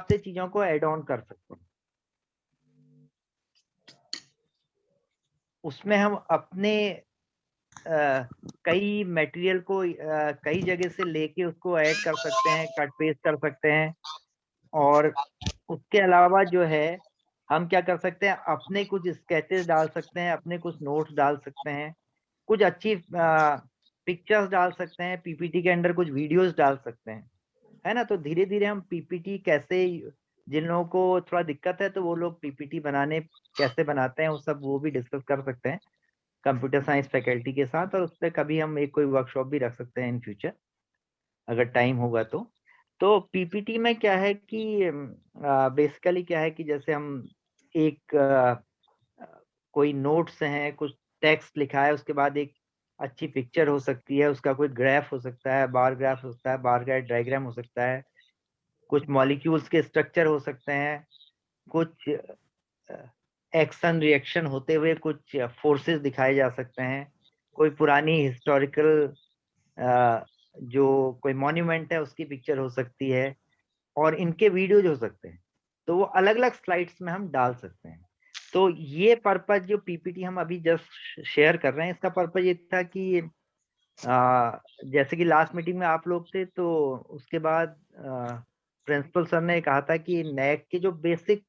से चीजों को ऐड ऑन कर सकते हैं। उसमें हम अपने कई मटेरियल को कई जगह से लेके उसको ऐड कर सकते हैं, कट पेस्ट कर सकते हैं। और उसके अलावा जो है हम क्या कर सकते हैं, अपने कुछ स्केचेस डाल सकते हैं, अपने कुछ नोट्स डाल सकते हैं, कुछ अच्छी पिक्चर्स डाल सकते हैं, पीपीटी के अंदर कुछ वीडियोस डाल सकते हैं, है ना। तो धीरे धीरे हम पीपीटी कैसे, जिन लोगों को थोड़ा दिक्कत है तो वो लोग पीपीटी बनाने कैसे बनाते हैं वो सब वो भी डिस्कस कर सकते हैं कंप्यूटर साइंस फैकल्टी के साथ। और उस पर कभी हम एक कोई वर्कशॉप भी रख सकते हैं इन फ्यूचर, अगर टाइम होगा तो पीपीटी में क्या है कि बेसिकली क्या है कि जैसे हम एक कोई नोट्स हैं, कुछ टेक्स्ट लिखा है, उसके बाद एक अच्छी पिक्चर हो सकती है, उसका कोई ग्राफ हो सकता है, बार ग्राफ हो सकता है, बार ग्राफ डायग्राम हो सकता है, कुछ मॉलिक्यूल्स के स्ट्रक्चर हो सकते हैं, कुछ एक्शन रिएक्शन होते हुए कुछ फोर्सेस दिखाए जा सकते हैं, कोई पुरानी हिस्टोरिकल जो कोई मॉन्यूमेंट है उसकी पिक्चर हो सकती है, और इनके वीडियोज हो सकते हैं। तो वो अलग अलग स्लाइड्स में हम डाल सकते हैं। तो ये पर्पज जो पीपीटी हम अभी जस्ट शेयर कर रहे हैं, इसका पर्पज ये था कि जैसे कि लास्ट मीटिंग में आप लोग थे, तो उसके बाद प्रिंसिपल सर ने कहा था कि नैक के जो बेसिक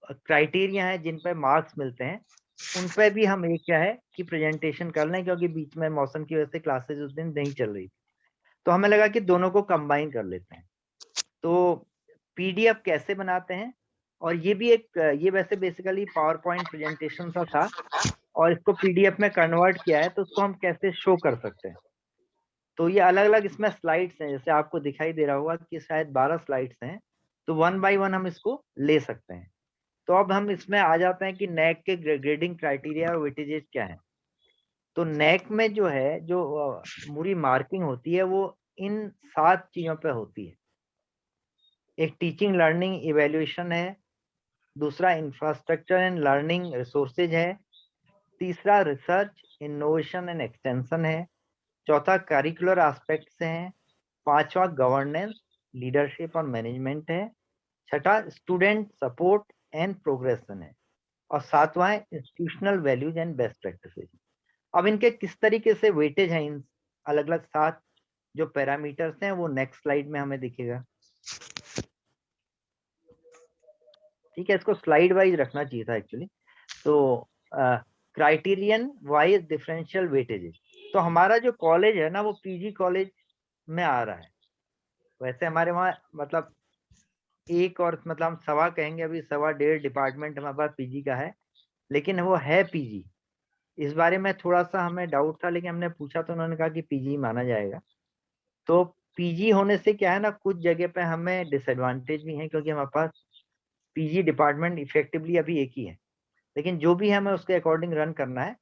क्राइटेरिया हैं जिन पर मार्क्स मिलते हैं, उन पर भी हम एक क्या है कि प्रेजेंटेशन कर लें, क्योंकि बीच में मौसम की वजह से क्लासेस उस दिन नहीं चल रही। तो हमें लगा कि दोनों को कंबाइन कर लेते हैं। तो पीडीएफ कैसे बनाते हैं, और ये भी एक, ये वैसे बेसिकली पावर पॉइंट प्रेजेंटेशन सा था, और इसको पीडीएफ में कन्वर्ट किया है, तो उसको हम कैसे शो कर सकते हैं। तो ये अलग अलग इसमें स्लाइड्स हैं, जैसे आपको दिखाई दे रहा होगा कि शायद 12 स्लाइड्स हैं, तो वन बाय वन हम इसको ले सकते हैं। तो अब हम इसमें आ जाते हैं कि नैक के ग्रेडिंग क्राइटेरिया और वेटेजेस क्या है। तो नैक में जो है, जो पूरी मार्किंग होती है वो इन 7 चीजों पे होती है। एक टीचिंग लर्निंग इवेल्युएशन है, दूसरा इंफ्रास्ट्रक्चर एंड लर्निंग रिसोर्सेज है, तीसरा रिसर्च इनोवेशन एंड एक्सटेंशन है, चौथा करिकुलर एस्पेक्ट्स हैं, पांचवा गवर्नेंस लीडरशिप और मैनेजमेंट है, छठा स्टूडेंट सपोर्ट एंड प्रोग्रेशन है, और सातवां है institutional values and best practices. अब इनके किस तरीके से वेटेज हैं, इन अलग अलग 7 जो पैरामीटर्स हैं, वो नेक्स्ट स्लाइड में हमें दिखेगा। ठीक है, इसको स्लाइड वाइज रखना चाहिए था एक्चुअली। तो क्राइटेरियन वाइज डिफरेंशियल वेटेजेस। तो हमारा जो कॉलेज है ना, वो पीजी कॉलेज में आ रहा है। वैसे हमारे वहाँ मतलब एक और मतलब हम सवा कहेंगे, अभी सवा डेढ़ डिपार्टमेंट हमारे पास पीजी का है, लेकिन वो है पीजी। इस बारे में थोड़ा सा हमें डाउट था, लेकिन हमने पूछा तो उन्होंने कहा कि पीजी माना जाएगा। तो पीजी होने से क्या है ना, कुछ जगह पे हमें डिसएडवांटेज भी है, क्योंकि हमारे पास पीजी डिपार्टमेंट इफेक्टिवली अभी एक ही है, लेकिन जो भी हमें उसके अकॉर्डिंग रन करना है।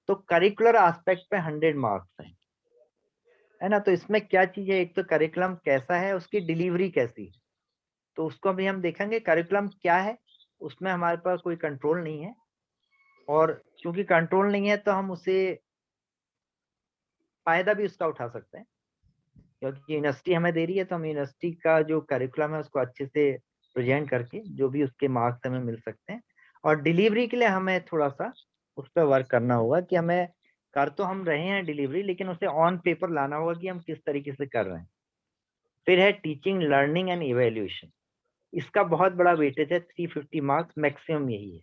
तो करिकुलर एस्पेक्ट पे 100 मार्क्स है ना। तो इसमें क्या चीज है, एक तो करिकुलम कैसा है, उसकी डिलीवरी कैसी है, तो उसको भी हम देखेंगे। करिकुलम क्या है, उसमें हमारे पास कोई कंट्रोल नहीं है, और क्योंकि कंट्रोल नहीं है तो हम उसे फायदा भी उसका उठा सकते हैं, क्योंकि यूनिवर्सिटी हमें दे रही है, तो हम यूनिवर्सिटी का जो करिकुलम है उसको अच्छे से प्रेजेंट करके जो भी उसके मार्क्स हमें मिल सकते हैं। और डिलीवरी के लिए हमें थोड़ा सा उस पर वर्क करना होगा कि हमें कर तो हम रहे हैं डिलीवरी, लेकिन उसे ऑन पेपर लाना होगा कि हम किस तरीके से कर रहे हैं। फिर है टीचिंग लर्निंग एंड इवेल्युएशन। इसका बहुत बड़ा वेटेज है, 350 मार्क्स मैक्सिमम यही है।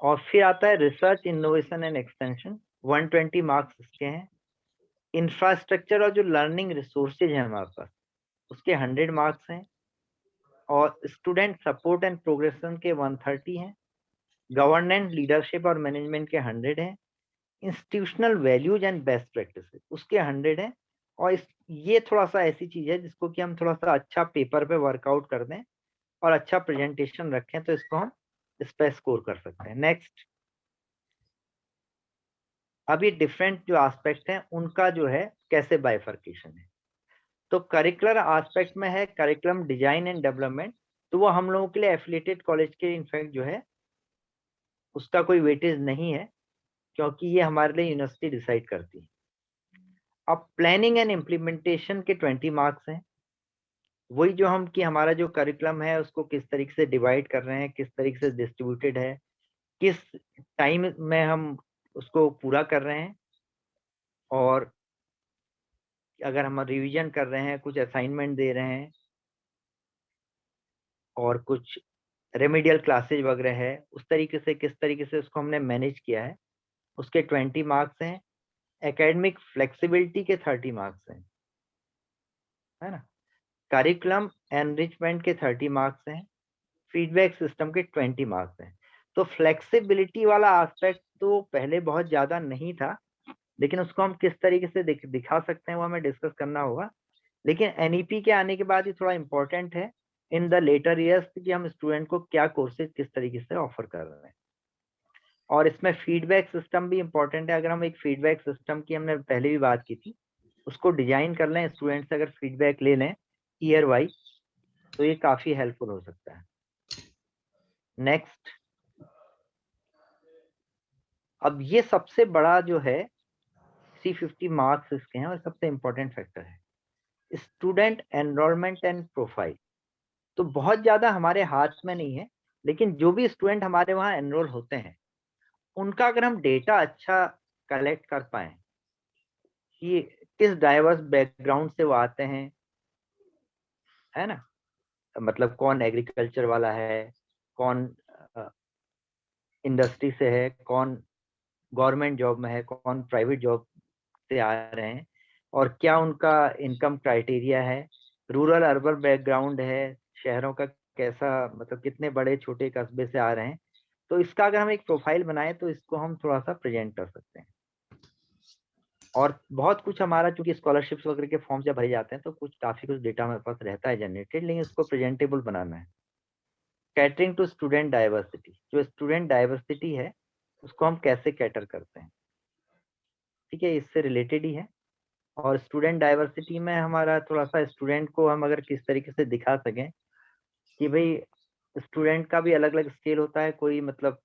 और फिर आता है research innovation and extension, 120 marks इसके हैं। इंफ्रास्ट्रक्चर और जो लर्निंग रिसोर्सेज हैं हमारे पास, उसके 100 मार्क्स हैं। और स्टूडेंट सपोर्ट एंड प्रोग्रेशन के 130 हैं। गवर्नेंस लीडरशिप और मैनेजमेंट के 100 हैं। Institutional values and best practices उसके 100 हैं। और ये थोड़ा सा ऐसी चीज है जिसको कि हम थोड़ा सा अच्छा पेपर पे वर्कआउट कर दें और अच्छा प्रेजेंटेशन रखें, तो इसको हम इस पे स्कोर कर सकते हैं। नेक्स्ट, अब ये डिफरेंट जो एस्पेक्ट हैं उनका जो है कैसे बाइफर्केशन है। तो करिकुलर एस्पेक्ट में है करिकुलम डिजाइन एंड डेवलपमेंट। तो वो हम लोगों के लिए एफिलिएटेड कॉलेज के इनफैक्ट जो है उसका कोई वेटेज नहीं है, क्योंकि ये हमारे लिए यूनिवर्सिटी डिसाइड करती है। अब प्लानिंग एंड इम्प्लीमेंटेशन के 20 मार्क्स हैं। वही जो हम कि हमारा जो करिकुलम है उसको किस तरीके से डिवाइड कर रहे हैं, किस तरीके से डिस्ट्रीब्यूटेड है, किस टाइम में हम उसको पूरा कर रहे हैं, और अगर हम रिवीजन कर रहे हैं, कुछ असाइनमेंट दे रहे हैं और कुछ रेमेडियल क्लासेज वगैरह है, उस तरीके से किस तरीके से उसको हमने मैनेज किया है, उसके 20 मार्क्स हैं। एकेडमिक फ्लेक्सिबिलिटी के 30 मार्क्स हैं, है ना। करिकुलम एनरिचमेंट के 30 मार्क्स हैं। फीडबैक सिस्टम के 20 मार्क्स हैं। तो फ्लेक्सिबिलिटी वाला एस्पेक्ट तो पहले बहुत ज्यादा नहीं था, लेकिन उसको हम किस तरीके से दिखा सकते हैं वो हमें डिस्कस करना होगा। लेकिन एनईपी के आने के बाद ये थोड़ा इंपॉर्टेंट है इन द लेटर ईयर्स कि हम स्टूडेंट को क्या कोर्सेज किस तरीके से ऑफर कर रहे हैं। और इसमें फीडबैक सिस्टम भी इंपॉर्टेंट है। अगर हम एक फीडबैक सिस्टम की हमने पहले भी बात की थी, उसको डिजाइन कर लें, स्टूडेंट से अगर फीडबैक ले लें ईयर वाइज, तो ये काफी हेल्पफुल हो सकता है। नेक्स्ट, अब ये सबसे बड़ा जो है C50 मार्क्स इसके हैं और सबसे इंपॉर्टेंट फैक्टर है स्टूडेंट एनरोलमेंट एंड प्रोफाइल। तो बहुत ज्यादा हमारे हाथ में नहीं है, लेकिन जो भी स्टूडेंट हमारे वहाँ एनरोल होते हैं उनका अगर हम डेटा अच्छा कलेक्ट कर पाए कि किस डाइवर्स बैकग्राउंड से वो आते हैं, है ना, मतलब कौन एग्रीकल्चर वाला है, कौन इंडस्ट्री से है, कौन गवर्नमेंट जॉब में है, कौन प्राइवेट जॉब से आ रहे हैं, और क्या उनका इनकम क्राइटेरिया है, रूरल अर्बन बैकग्राउंड है, शहरों का कैसा, मतलब कितने बड़े छोटे कस्बे से आ रहे हैं। तो इसका अगर हम एक प्रोफाइल बनाए तो इसको हम थोड़ा सा प्रेजेंट कर सकते हैं। और बहुत कुछ हमारा, चूंकि स्कॉलरशिप्स वगैरह के फॉर्म जब भरे जाते हैं तो काफी कुछ डेटा हमारे पास रहता है जनरेटेड, लेकिन इसको प्रेजेंटेबल बनाना है। कैटरिंग टू स्टूडेंट डाइवर्सिटी, जो स्टूडेंट डाइवर्सिटी है उसको हम कैसे कैटर करते हैं, ठीक है, इससे रिलेटेड ही है। और स्टूडेंट डाइवर्सिटी में हमारा थोड़ा सा स्टूडेंट को हम अगर किस तरीके से दिखा सकें कि भाई स्टूडेंट का भी अलग अलग स्केल होता है, कोई मतलब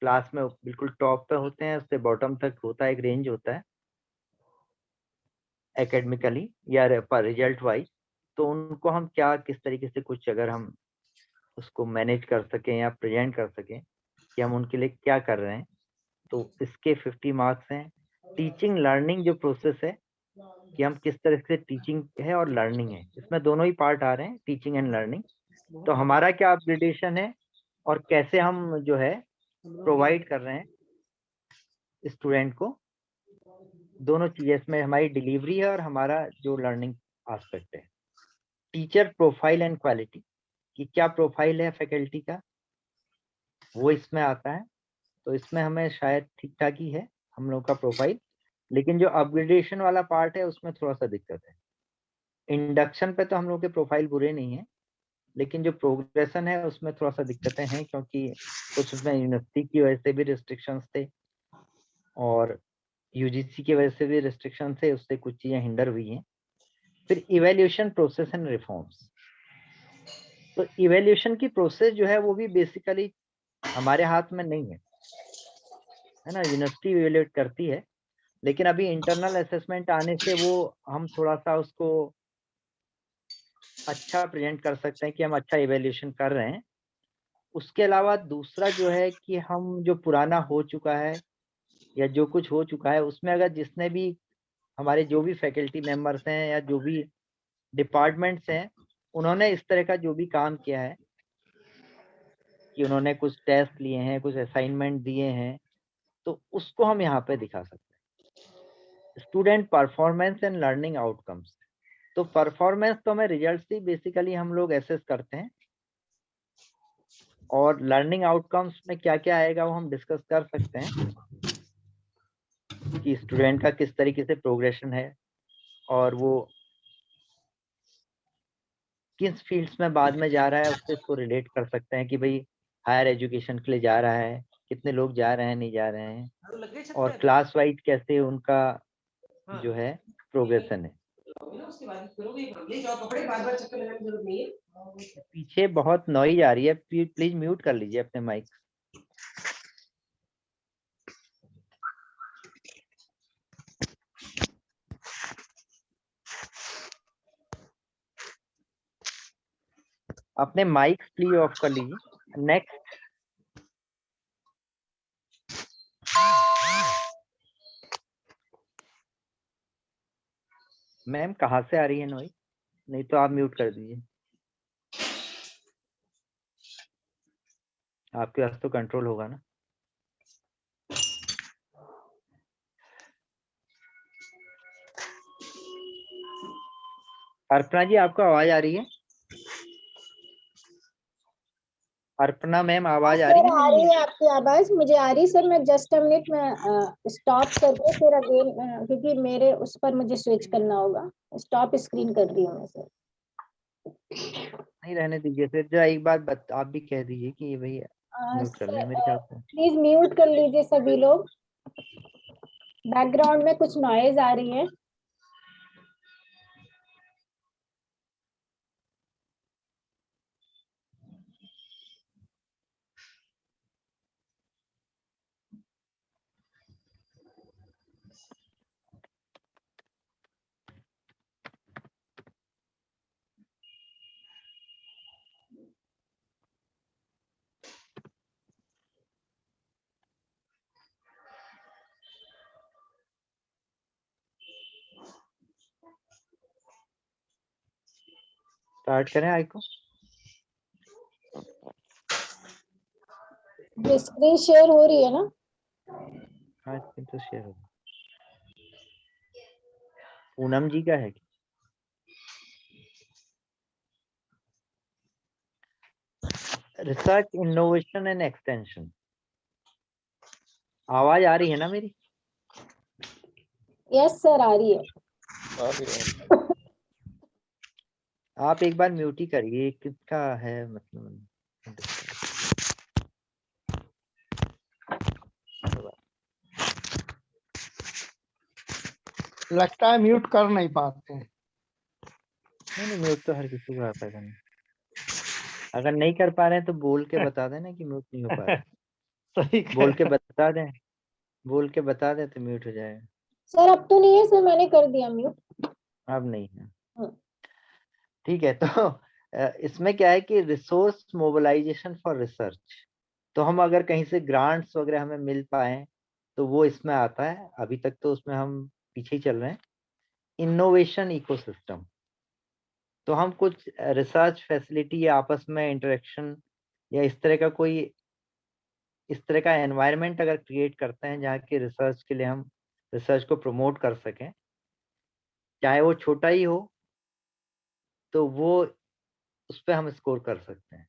क्लास में बिल्कुल टॉप पे होते हैं, उससे बॉटम तक होता है, एक रेंज होता है एकेडमिकली या पर रिजल्ट वाइज। तो उनको हम क्या किस तरीके से कुछ अगर हम उसको मैनेज कर सकें या प्रेजेंट कर सकें कि हम उनके लिए क्या कर रहे हैं, तो इसके 50 मार्क्स हैं। टीचिंग लर्निंग जो प्रोसेस है कि हम किस तरह से, टीचिंग है और लर्निंग है, इसमें दोनों ही पार्ट आ रहे हैं, टीचिंग एंड लर्निंग। तो हमारा क्या अपग्रेडेशन है और कैसे हम जो है प्रोवाइड कर रहे हैं स्टूडेंट को, दोनों चीजें इसमें हमारी डिलीवरी है और हमारा जो लर्निंग एस्पेक्ट है। टीचर प्रोफाइल एंड क्वालिटी, कि क्या प्रोफाइल है फैकल्टी का, वो इसमें आता है। तो इसमें हमें शायद ठीक ठाक ही है हम लोग का प्रोफाइल, लेकिन जो अपग्रेडेशन वाला पार्ट है उसमें थोड़ा सा दिक्कत है। इंडक्शन पे तो हम लोग के प्रोफाइल बुरे नहीं है, लेकिन जो प्रोग्रेशन है उसमें थोड़ा सा दिक्कतें हैं, क्योंकि कुछ उसमें यूनिवर्सिटी की वजह से भी रिस्ट्रिक्शंस थे और यूजीसी की वजह से भी रिस्ट्रिक्शन थे, उससे कुछ चीजें हिंडर हुई हैं। फिर इवेल्यूशन प्रोसेस एंड रिफॉर्म्स। तो इवेल्यूशन की प्रोसेस जो है वो भी बेसिकली हमारे हाथ में नहीं है ना, यूनिवर्सिटी इवेल्यूएट करती है। लेकिन अभी इंटरनल असेसमेंट आने से वो हम थोड़ा सा उसको अच्छा प्रेजेंट कर सकते हैं कि हम अच्छा इवेल्यूएशन कर रहे हैं। उसके अलावा दूसरा जो है कि हम जो पुराना हो चुका है या जो कुछ हो चुका है उसमें अगर जिसने भी हमारे जो भी फैकल्टी मेंबर्स हैं या जो भी डिपार्टमेंट्स हैं, उन्होंने इस तरह का जो भी काम किया है कि उन्होंने कुछ टेस्ट लिए हैं, कुछ असाइनमेंट दिए हैं, तो उसको हम यहाँ पे दिखा सकते हैं। Student performance and learning outcomes. तो परफॉर्मेंस तो हमें रिजल्ट से बेसिकली हम लोग एसेस करते हैं, और लर्निंग आउटकम्स में क्या क्या आएगा वो हम डिस्कस कर सकते हैं कि स्टूडेंट का किस तरीके से प्रोग्रेशन है और वो किस फील्ड्स में बाद में जा रहा है, उससे इसको रिलेट कर सकते हैं कि भाई हायर एजुकेशन के लिए जा रहा है, कितने लोग जा रहे हैं, नहीं जा रहे हैं, और क्लास वाइज कैसे उनका जो है प्रोग्रेशन है। पीछे बहुत नॉइज आ रही है, प्लीज म्यूट कर लीजिए अपने माइक। अपने माइक प्लीज ऑफ कर लीजिए। नेक्स्ट। मैम कहाँ से आ रही है नॉइस? नहीं तो आप म्यूट कर दीजिए, आपके पास तो कंट्रोल होगा ना। अर्पणा जी आपको आवाज आ रही है? अर्पणा मैम आवाज आ रही है आ मेरी? रही है आपकी आवाज, मुझे आ रही सर। मैं जस्ट अ मिनट में स्टॉप करके फिर अगेन, क्योंकि मेरे उस पर मुझे स्विच करना होगा। स्टॉप स्क्रीन कर रही हूँ मैं सर। नहीं रहने दीजिए, फिर जो एक बात आप भी कह दीजिए कि भाई म्यूट कर ले मेरे ख्याल से। प्लीज म्यूट कर लीजिए सभी लोग, बैकग्राउंड में कुछ नॉइज आ रही है। स्टार्ट करें आई को? स्क्रीन शेयर हो रही है ना? हाँ स्क्रीन तो शेयर होगा। पूनम जी का है? Research innovation and extension. आवाज आ रही है ना मेरी? यस सर, आ रही है। आप एक बार म्यूट ही करिए, किसका है मतलब। लगता है म्यूट कर नहीं पाते हैं। नहीं म्यूट तो हर किसी को आता है। अगर नहीं कर पा रहे हैं तो बोल के बता देना कि म्यूट नहीं हो पा रहा। सही बोल के कह बता दें, बोल के बता दें तो म्यूट हो जाएगा। सर अब तो नहीं है सर, मैंने कर दिया म्यूट। अब नहीं है, ठीक है। तो इसमें क्या है कि रिसोर्स मोबिलाइजेशन फॉर रिसर्च, तो हम अगर कहीं से ग्रांट्स वगैरह हमें मिल पाए तो वो इसमें आता है। अभी तक तो उसमें हम पीछे ही चल रहे हैं। इनोवेशन इकोसिस्टम, तो हम कुछ रिसर्च फैसिलिटी या आपस में इंटरेक्शन या इस तरह का कोई इस तरह का एनवायरनमेंट अगर क्रिएट करते हैं जहाँ की रिसर्च के लिए हम रिसर्च को प्रमोट कर सकें, चाहे वो छोटा ही हो, तो वो उस पर हम स्कोर कर सकते हैं,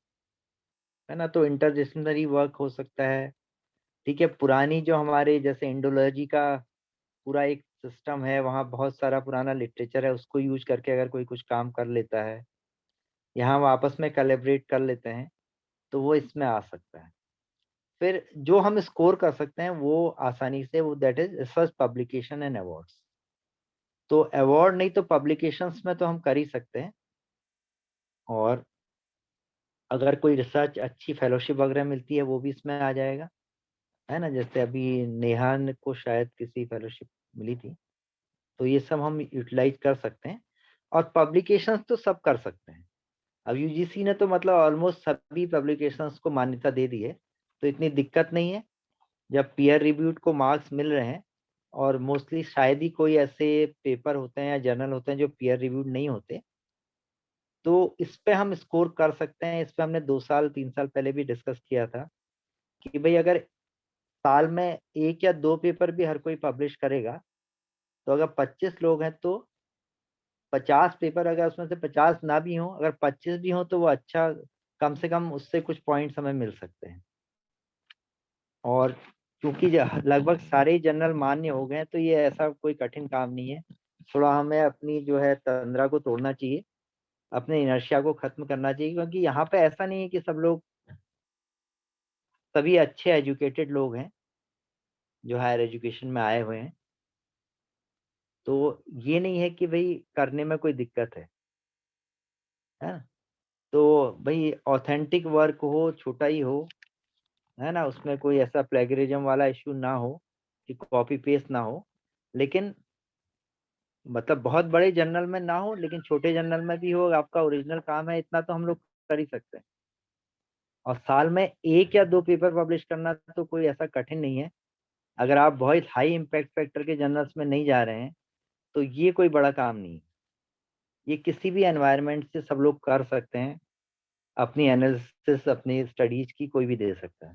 है ना। तो इंटरडिसिप्लिनरी वर्क हो सकता है, ठीक है। पुरानी जो हमारे जैसे इंडोलॉजी का पूरा एक सिस्टम है, वहाँ बहुत सारा पुराना लिटरेचर है, उसको यूज करके अगर कोई कुछ काम कर लेता है, यहाँ हम आपस में कोलैबोरेट कर लेते हैं, तो वो इसमें आ सकता है। फिर जो हम स्कोर कर सकते हैं वो आसानी से, वो that is research publication and awards. तो अवार्ड नहीं तो पब्लिकेशंस में तो हम कर ही सकते हैं। और अगर कोई रिसर्च अच्छी फेलोशिप वगैरह मिलती है वो भी इसमें आ जाएगा, है ना। जैसे अभी नेहान को शायद किसी फेलोशिप मिली थी, तो ये सब हम यूटिलाइज कर सकते हैं। और पब्लिकेशंस तो सब कर सकते हैं। अब यूजीसी ने तो मतलब ऑलमोस्ट सभी पब्लिकेशंस को मान्यता दे दी है, तो इतनी दिक्कत नहीं है। जब पीयर रिव्यूड को मार्क्स मिल रहे हैं, और मोस्टली शायद ही कोई ऐसे पेपर होते हैं या जर्नल होते हैं जो पीयर रिव्यूड नहीं होते, तो इस पे हम स्कोर कर सकते हैं। इस पे हमने 2 साल 3 साल पहले भी डिस्कस किया था कि भाई अगर साल में 1 या 2 पेपर भी हर कोई पब्लिश करेगा, तो अगर 25 लोग हैं तो 50 पेपर, अगर उसमें से 50 ना भी हो, अगर 25 भी हो, तो वो अच्छा, कम से कम उससे कुछ पॉइंट्स हमें मिल सकते हैं। और क्योंकि लगभग सारे जर्नल मान्य हो गए हैं, तो ये ऐसा कोई कठिन काम नहीं है। थोड़ा हमें अपनी जो है तंद्रा को तोड़ना चाहिए, अपने इनर्शिया को खत्म करना चाहिए, क्योंकि यहाँ पे ऐसा नहीं है कि सब लोग सभी अच्छे एजुकेटेड लोग हैं जो हायर एजुकेशन में आए हुए हैं। तो ये नहीं है कि भाई करने में कोई दिक्कत है ना। तो भाई ऑथेंटिक वर्क हो, छोटा ही हो, है ना, उसमें कोई ऐसा प्लेगरिज्म वाला इश्यू ना हो कि कॉपी पेस्ट ना हो, लेकिन मतलब बहुत बड़े जर्नल में ना हो, लेकिन छोटे जर्नल में भी हो, आपका ओरिजिनल काम है, इतना तो हम लोग कर ही सकते हैं। और साल में 1 या 2 पेपर पब्लिश करना तो कोई ऐसा कठिन नहीं है। अगर आप बहुत हाई इम्पैक्ट फैक्टर के जर्नल्स में नहीं जा रहे हैं तो ये कोई बड़ा काम नहीं है। ये किसी भी एनवायरनमेंट से सब लोग कर सकते हैं। अपनी एनालिसिस, अपनी स्टडीज की कोई भी दे सकता है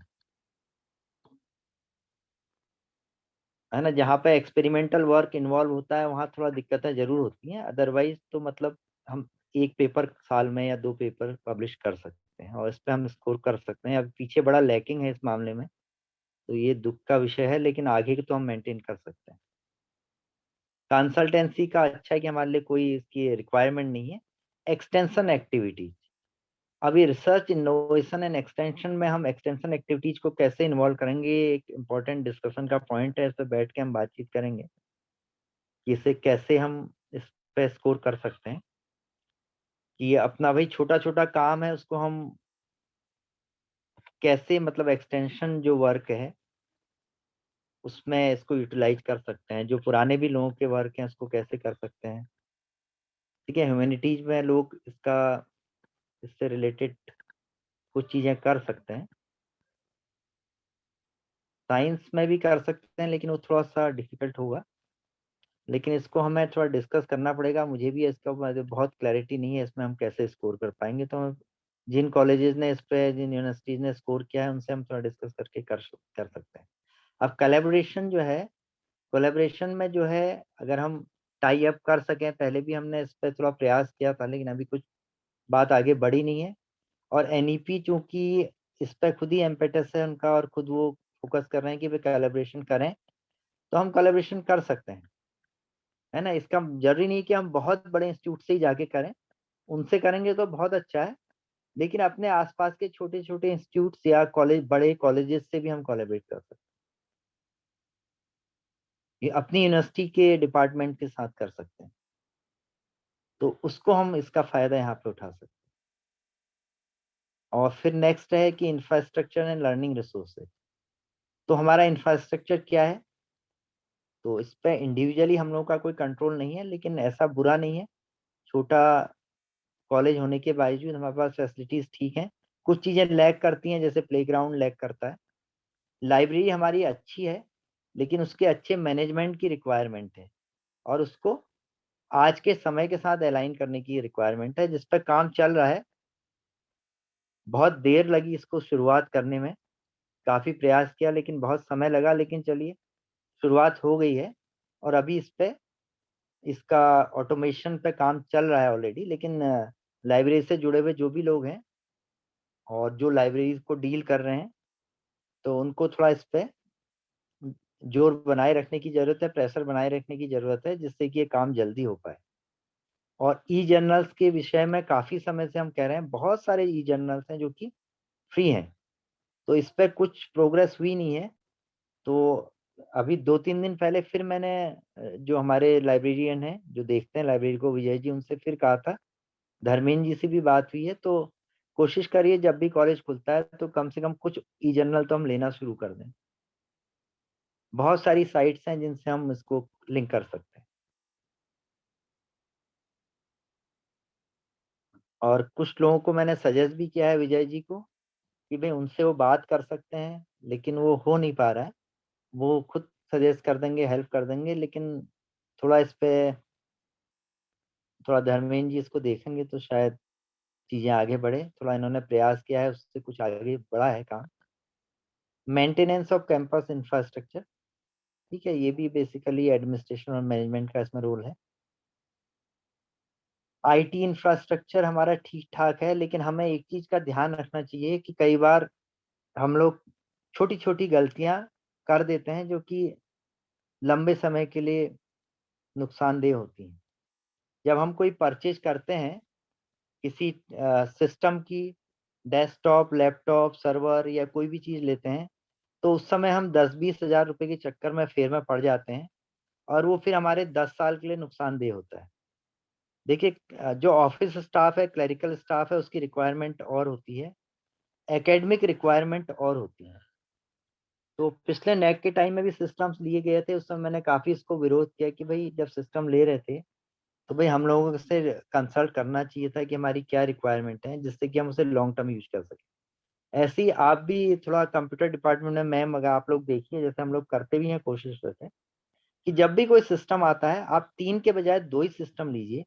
ना। जहाँ पे एक्सपेरिमेंटल वर्क इन्वॉल्व होता है वहाँ थोड़ा दिक्कतें जरूर होती हैं, अदरवाइज तो मतलब हम 1 पेपर साल में या 2 पेपर पब्लिश कर सकते हैं और इस पे हम स्कोर कर सकते हैं। अब पीछे बड़ा लैकिंग है इस मामले में, तो ये दुख का विषय है, लेकिन आगे तो हम मेंटेन कर सकते हैं। कंसल्टेंसी का अच्छा है कि हमारे लिए कोई इसकी रिक्वायरमेंट नहीं है। एक्सटेंशन एक्टिविटीज, अभी रिसर्च इनोवेशन एंड एक्सटेंशन में हम एक्सटेंशन एक्टिविटीज को कैसे इन्वॉल्व करेंगे, एक इम्पोर्टेंट डिस्कशन का पॉइंट है। इस पे बैठ के हम बातचीत करेंगे कि इसे कैसे हम इस पे स्कोर कर सकते हैं कि ये अपना भाई छोटा छोटा काम है उसको हम कैसे मतलब एक्सटेंशन जो वर्क है उसमें इसको यूटिलाइज कर सकते हैं। जो पुराने भी लोगों के वर्क हैं उसको कैसे कर सकते हैं। ठीक है, ह्यूमैनिटीज में लोग इसका इससे रिलेटेड कुछ चीजें कर सकते हैं, साइंस में भी कर सकते हैं, लेकिन वो थोड़ा सा डिफिकल्ट होगा। लेकिन इसको हमें थोड़ा डिस्कस करना पड़ेगा। मुझे भी इसका बहुत क्लैरिटी नहीं है इसमें हम कैसे स्कोर कर पाएंगे। तो जिन कॉलेजेस ने इस पे, जिन यूनिवर्सिटीज ने स्कोर किया है उनसे हम थोड़ा डिस्कस करके कर सकते हैं। अब कोलैबोरेशन जो है, कोलैबोरेशन में जो है अगर हम टाई अप कर सकें, पहले भी हमने इस पे थोड़ा प्रयास किया था लेकिन अभी कुछ बात आगे बढ़ी नहीं है। और एनईपी चूंकि इस पे खुद ही एम्पेटस है उनका और खुद वो फोकस कर रहे हैं कि वे कोलैबोरेशन करें, तो हम कोलैबोरेशन कर सकते हैं, है ना। इसका जरूरी नहीं कि हम बहुत बड़े इंस्टीट्यूट से ही जाके करें, उनसे करेंगे तो बहुत अच्छा है, लेकिन अपने आसपास के छोटे छोटे इंस्टीट्यूट्स या कॉलेज, बड़े कॉलेजेस से भी हम कोलैबोरेट कर सकते हैं। ये अपनी यूनिवर्सिटी के डिपार्टमेंट के साथ कर सकते हैं, तो उसको हम इसका फायदा यहाँ पे उठा सकते हैं। और फिर नेक्स्ट है कि इंफ्रास्ट्रक्चर एंड लर्निंग रिसोर्सेज। तो हमारा इंफ्रास्ट्रक्चर क्या है, तो इस पे इंडिविजुअली हम लोगों का कोई कंट्रोल नहीं है, लेकिन ऐसा बुरा नहीं है। छोटा कॉलेज होने के बावजूद हमारे पास फैसिलिटीज ठीक हैं। कुछ चीजें लैग करती हैं, जैसे प्लेग्राउंड लैग करता है। लाइब्रेरी हमारी अच्छी है, लेकिन उसके अच्छे मैनेजमेंट की रिक्वायरमेंट है और उसको आज के समय के साथ अलाइन करने की रिक्वायरमेंट है, जिस पर काम चल रहा है। बहुत देर लगी इसको शुरुआत करने में, काफी प्रयास किया लेकिन बहुत समय लगा, लेकिन चलिए शुरुआत हो गई है। और अभी इस पे इसका ऑटोमेशन पे काम चल रहा है ऑलरेडी। लेकिन लाइब्रेरी से जुड़े हुए जो भी लोग हैं और जो लाइब्रेरी को डील कर रहे हैं, तो उनको थोड़ा इस पे जोर बनाए रखने की जरूरत है, प्रेशर बनाए रखने की जरूरत है, जिससे कि ये काम जल्दी हो पाए। और ई जर्नल्स के विषय में काफी समय से हम कह रहे हैं, बहुत सारे ई जर्नल्स हैं जो कि फ्री हैं, तो इस पर कुछ प्रोग्रेस हुई नहीं है। तो अभी 2-3 दिन पहले फिर मैंने जो हमारे लाइब्रेरियन हैं जो देखते हैं लाइब्रेरी को, विजय जी, उनसे फिर कहा था। धर्मेंद्र जी से भी बात हुई है। तो कोशिश करिए जब भी कॉलेज खुलता है तो कम से कम कुछ ई जर्नल तो हम लेना शुरू कर दें। बहुत सारी साइट्स हैं जिनसे हम इसको लिंक कर सकते हैं। और कुछ लोगों को मैंने सजेस्ट भी किया है विजय जी को कि भाई उनसे वो बात कर सकते हैं, लेकिन वो हो नहीं पा रहा है। वो खुद सजेस्ट कर देंगे, हेल्प कर देंगे, लेकिन थोड़ा इस पे थोड़ा धर्मेंद्र जी इसको देखेंगे तो शायद चीजें आगे बढ़े। थोड़ा इन्होंने प्रयास किया है, उससे कुछ आगे बढ़ा है काम। मेंटेनेंस ऑफ कैंपस इंफ्रास्ट्रक्चर, ठीक है, ये भी बेसिकली एडमिनिस्ट्रेशन और मैनेजमेंट का इसमें रोल है। आईटी इंफ्रास्ट्रक्चर हमारा ठीक ठाक है, लेकिन हमें एक चीज का ध्यान रखना चाहिए कि कई बार हम लोग छोटी छोटी गलतियां कर देते हैं जो कि लंबे समय के लिए नुकसानदेह होती हैं। जब हम कोई परचेज करते हैं किसी सिस्टम की, डेस्कटॉप, लैपटॉप, सर्वर या कोई भी चीज लेते हैं, तो उस समय हम 10-20 हजार रुपए के चक्कर में फेर में पड़ जाते हैं और वो फिर हमारे 10 साल के लिए नुकसानदेह होता है। देखिए, जो ऑफिस स्टाफ है, क्लरिकल स्टाफ है, उसकी रिक्वायरमेंट और होती है, एकेडमिक रिक्वायरमेंट और होती है। तो पिछले नेक के टाइम में भी सिस्टम्स लिए गए थे, उस समय मैंने काफी इसको विरोध किया कि भाई जब सिस्टम ले रहे थे तो भाई हम लोगों से कंसल्ट करना चाहिए था कि हमारी क्या रिक्वायरमेंट है, जिससे कि हम उसे लॉन्ग टर्म यूज कर सकें। ऐसे ही आप भी थोड़ा कंप्यूटर डिपार्टमेंट में, मैम अगर आप लोग देखिए, जैसे हम लोग करते भी हैं, कोशिश करते हैं कि जब भी कोई सिस्टम आता है आप 3 के बजाय 2 ही सिस्टम लीजिए,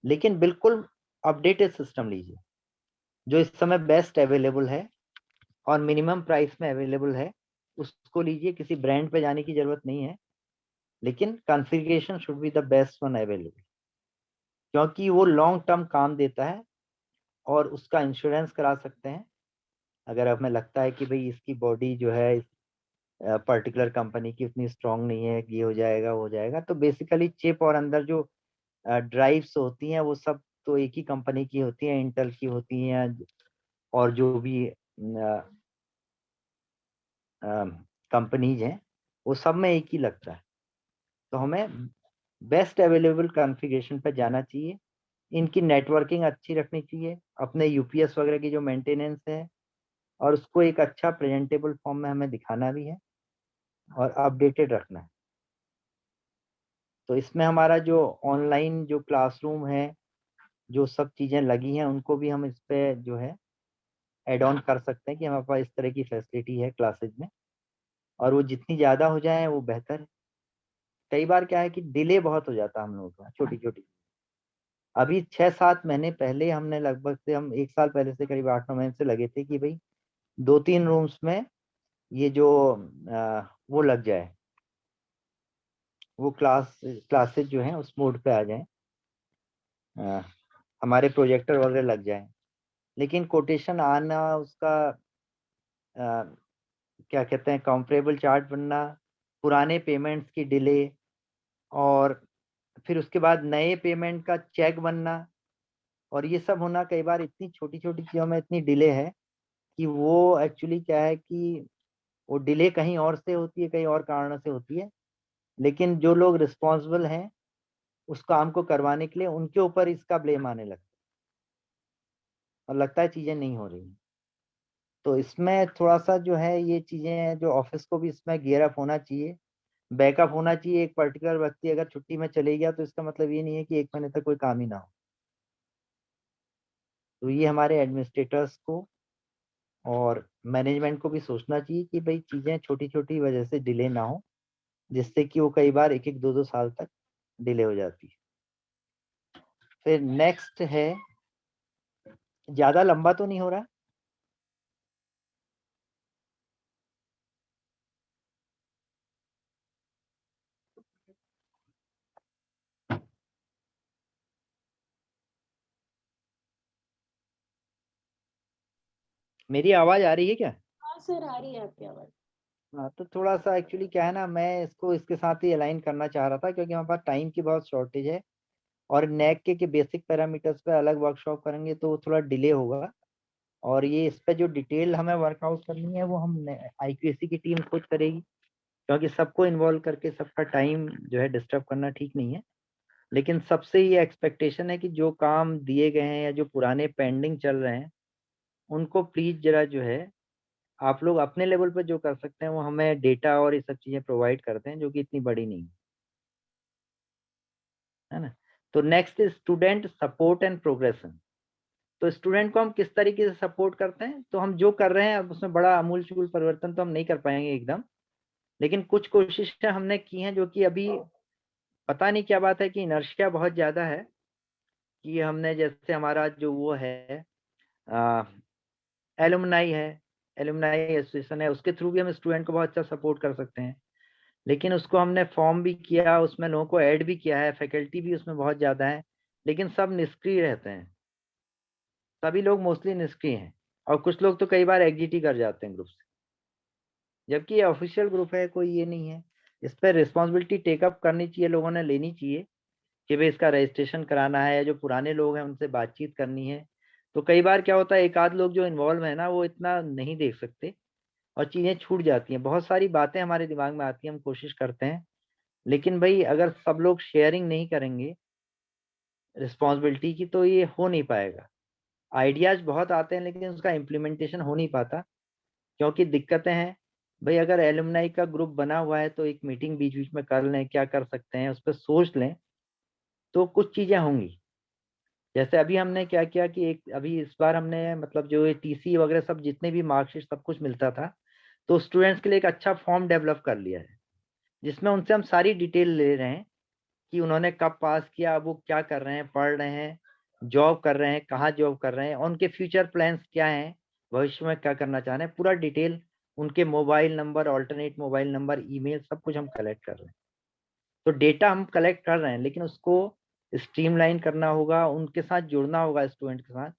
लेकिन बिल्कुल अपडेटेड सिस्टम लीजिए जो इस समय बेस्ट अवेलेबल है और मिनिमम प्राइस में अवेलेबल है, उसको लीजिए। किसी ब्रांड पे जाने की जरूरत नहीं है, लेकिन configuration should be the best one available, क्योंकि वो लॉन्ग टर्म काम देता है और उसका इंश्योरेंस करा सकते हैं। अगर हमें लगता है कि भाई इसकी बॉडी जो है इस पर्टिकुलर कंपनी की उतनी स्ट्रांग नहीं है, ये हो जाएगा वो हो जाएगा, तो बेसिकली चिप और अंदर जो ड्राइव्स होती हैं वो सब तो एक ही कंपनी की होती हैं, इंटेल की होती हैं, और जो भी कंपनीज हैं वो सब में एक ही लगता है। तो हमें बेस्ट अवेलेबल कॉन्फ़िगरेशन पर जाना चाहिए। इनकी नेटवर्किंग अच्छी रखनी चाहिए, अपने यूपीएस वगैरह की जो मेंटेनेंस है, और उसको एक अच्छा प्रेजेंटेबल फॉर्म में हमें दिखाना भी है और अपडेटेड रखना है। तो इसमें हमारा जो ऑनलाइन जो क्लासरूम है, जो सब चीज़ें लगी हैं, उनको भी हम इस पे जो है एड ऑन कर सकते हैं कि हमारे पास इस तरह की फैसिलिटी है क्लासेज में, और वो जितनी ज़्यादा हो जाए वो बेहतर है। कई बार क्या है कि डिले बहुत हो जाता है हम लोगों का, छोटी छोटी। अभी 6-7 महीने पहले हमने लगभग से, हम 1 साल पहले से करीब 8-9 महीने से लगे थे कि भाई 2-3 रूम्स में ये जो वो लग जाए, वो क्लासेज जो हैं उस मोड पे आ जाएं, हमारे प्रोजेक्टर वगैरह लग जाएं। लेकिन कोटेशन आना, उसका क्या कहते हैं, कंपरेबल चार्ट बनना, पुराने पेमेंट्स की डिले, और फिर उसके बाद नए पेमेंट का चेक बनना, और ये सब होना, कई बार इतनी छोटी छोटी चीज़ों में इतनी डिले है कि वो एक्चुअली क्या है कि वो डिले कहीं और से होती है, कहीं और कारणों से होती है, लेकिन जो लोग रिस्पॉन्सिबल हैं उस काम को करवाने के लिए, उनके ऊपर इसका ब्लेम आने लगता है और लगता है चीज़ें नहीं हो रही। तो इसमें थोड़ा सा जो है, ये चीज़ें जो ऑफिस को भी इसमें गियर अप होना चाहिए, बैकअप होना चाहिए। एक पर्टिकुलर व्यक्ति अगर छुट्टी में चले गया तो इसका मतलब ये नहीं है कि 1 महीने तक कोई काम ही ना हो। तो ये हमारे एडमिनिस्ट्रेटर्स को और मैनेजमेंट को भी सोचना चाहिए कि भाई चीज़ें छोटी छोटी वजह से डिले ना हो, जिससे कि वो कई बार 1-1, 2-2 साल तक डिले हो जाती है। फिर नेक्स्ट है, ज़्यादा लंबा तो नहीं हो रहा? मेरी आवाज़ आ रही है क्या? हाँ सर, आ रही है आपकी आवाज। हाँ, तो थोड़ा सा एक्चुअली क्या है ना, मैं इसको इसके साथ ही अलाइन करना चाह रहा था, क्योंकि हमारे पास टाइम की बहुत शॉर्टेज है, और नेक के बेसिक पैरामीटर्स पे अलग वर्कशॉप करेंगे तो थोड़ा डिले होगा। और ये इस पे जो डिटेल हमें वर्कआउट करनी है वो हम आईक्यूएसी की टीम खुद करेगी, क्योंकि सबको इन्वॉल्व करके सबका टाइम जो है डिस्टर्ब करना ठीक नहीं है। लेकिन सबसे ये एक्सपेक्टेशन है कि जो काम दिए गए हैं या जो पुराने पेंडिंग चल रहे हैं, उनको प्लीज जरा जो है आप लोग अपने लेवल पर जो कर सकते हैं वो हमें डेटा और ये सब चीजें प्रोवाइड करते हैं, जो कि इतनी बड़ी नहीं है ना। तो next is student support and progression. तो स्टूडेंट को हम किस तरीके से सपोर्ट करते हैं, तो हम जो कर रहे हैं अब उसमें बड़ा अमूल चूल परिवर्तन तो हम नहीं कर पाएंगे एकदम, लेकिन कुछ कोशिशें हमने की हैं, जो कि अभी पता नहीं क्या बात है कि इनर्शिया बहुत ज्यादा है, कि हमने जैसे हमारा जो वो है एलुमनाई है, एलुमनाई एसोसिएशन है, उसके थ्रू भी हम स्टूडेंट को बहुत अच्छा सपोर्ट कर सकते हैं। लेकिन उसको हमने फॉर्म भी किया, उसमें लोगों को ऐड भी किया है, फैकल्टी भी उसमें बहुत ज़्यादा है, लेकिन सब निष्क्रिय रहते हैं, सभी लोग मोस्टली निष्क्रिय हैं, और कुछ लोग तो कई बार एग्जिट ही कर जाते हैं ग्रुप से, जबकि ये ऑफिशियल ग्रुप है, कोई ये नहीं है। इस पर रिस्पॉन्सिबिलिटी टेकअप करनी चाहिए, लोगों ने लेनी चाहिए कि भाई इसका रजिस्ट्रेशन कराना है, या जो पुराने लोग हैं उनसे बातचीत करनी है। तो कई बार क्या होता है, एक आध लोग जो इन्वॉल्व है ना वो इतना नहीं देख सकते, और चीज़ें छूट जाती हैं। बहुत सारी बातें हमारे दिमाग में आती हैं, हम कोशिश करते हैं, लेकिन भाई अगर सब लोग शेयरिंग नहीं करेंगे रिस्पॉन्सिबिलिटी की तो ये हो नहीं पाएगा। आइडियाज बहुत आते हैं लेकिन उसका इम्प्लीमेंटेशन हो नहीं पाता, क्योंकि दिक्कतें हैं। भाई अगर एलुमनाई का ग्रुप बना हुआ है तो एक मीटिंग बीच बीच में कर लें, क्या कर सकते हैं उस पर सोच लें, तो कुछ चीजें होंगी। जैसे अभी हमने क्या किया कि अभी इस बार हमने मतलब जो ये टीसी वगैरह सब जितने भी मार्कशीट सब कुछ मिलता था, तो स्टूडेंट्स के लिए एक अच्छा फॉर्म डेवलप कर लिया है, जिसमें उनसे हम सारी डिटेल ले रहे हैं कि उन्होंने कब पास किया, वो क्या कर रहे हैं, पढ़ रहे हैं, जॉब कर रहे हैं, कहाँ जॉब कर रहे हैं, और उनके फ्यूचर प्लान्स क्या हैं, भविष्य में क्या करना चाह रहे हैं, पूरा डिटेल, उनके mobile number, alternate mobile number, email, सब कुछ हम कलेक्ट कर रहे हैं। तो डेटा हम कलेक्ट कर रहे हैं, लेकिन उसको स्ट्रीमलाइन करना होगा, उनके साथ जुड़ना होगा स्टूडेंट के साथ।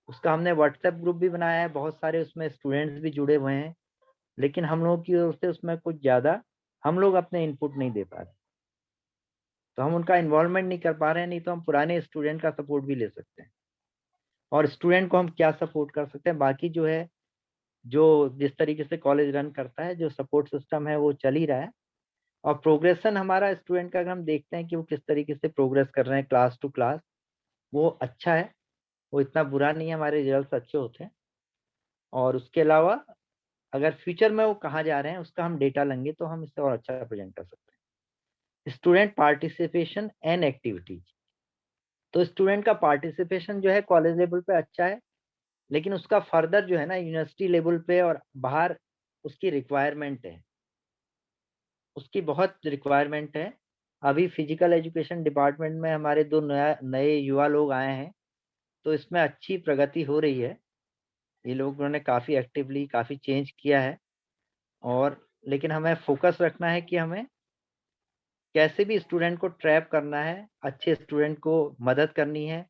उसका हमने व्हाट्सएप ग्रुप भी बनाया है, बहुत सारे उसमें स्टूडेंट्स भी जुड़े हुए हैं, लेकिन हम लोगों की ओर से उसमें कुछ ज्यादा हम लोग अपने इनपुट नहीं दे पा रहे, तो हम उनका इन्वॉल्वमेंट नहीं कर पा रहे हैं। नहीं तो हम पुराने स्टूडेंट का सपोर्ट भी ले सकते हैं। और स्टूडेंट को हम क्या सपोर्ट कर सकते हैं, बाकी जो है, जो जिस तरीके से कॉलेज रन करता है, जो सपोर्ट सिस्टम है वो चल ही रहा है। और प्रोग्रेशन हमारा स्टूडेंट का अगर हम देखते हैं कि वो किस तरीके से प्रोग्रेस कर रहे हैं क्लास टू क्लास, वो अच्छा है, वो इतना बुरा नहीं है, हमारे रिजल्ट अच्छे होते हैं। और उसके अलावा अगर फ्यूचर में वो कहाँ जा रहे हैं उसका हम डेटा लेंगे तो हम इससे और अच्छा प्रेजेंट कर सकते हैं। स्टूडेंट पार्टिसिपेशन एंड एक्टिविटीज, तो स्टूडेंट का पार्टिसिपेशन जो है कॉलेज लेवल पे अच्छा है, लेकिन उसका फर्दर जो है ना यूनिवर्सिटी लेवल पे और बाहर उसकी रिक्वायरमेंट है, उसकी बहुत रिक्वायरमेंट है। अभी फिजिकल एजुकेशन डिपार्टमेंट में हमारे 2 नए युवा लोग आए हैं, तो इसमें अच्छी प्रगति हो रही है। ये लोगों ने काफ़ी एक्टिवली काफ़ी चेंज किया है। और लेकिन हमें फोकस रखना है कि हमें कैसे भी स्टूडेंट को ट्रैप करना है, अच्छे स्टूडेंट को मदद करनी है।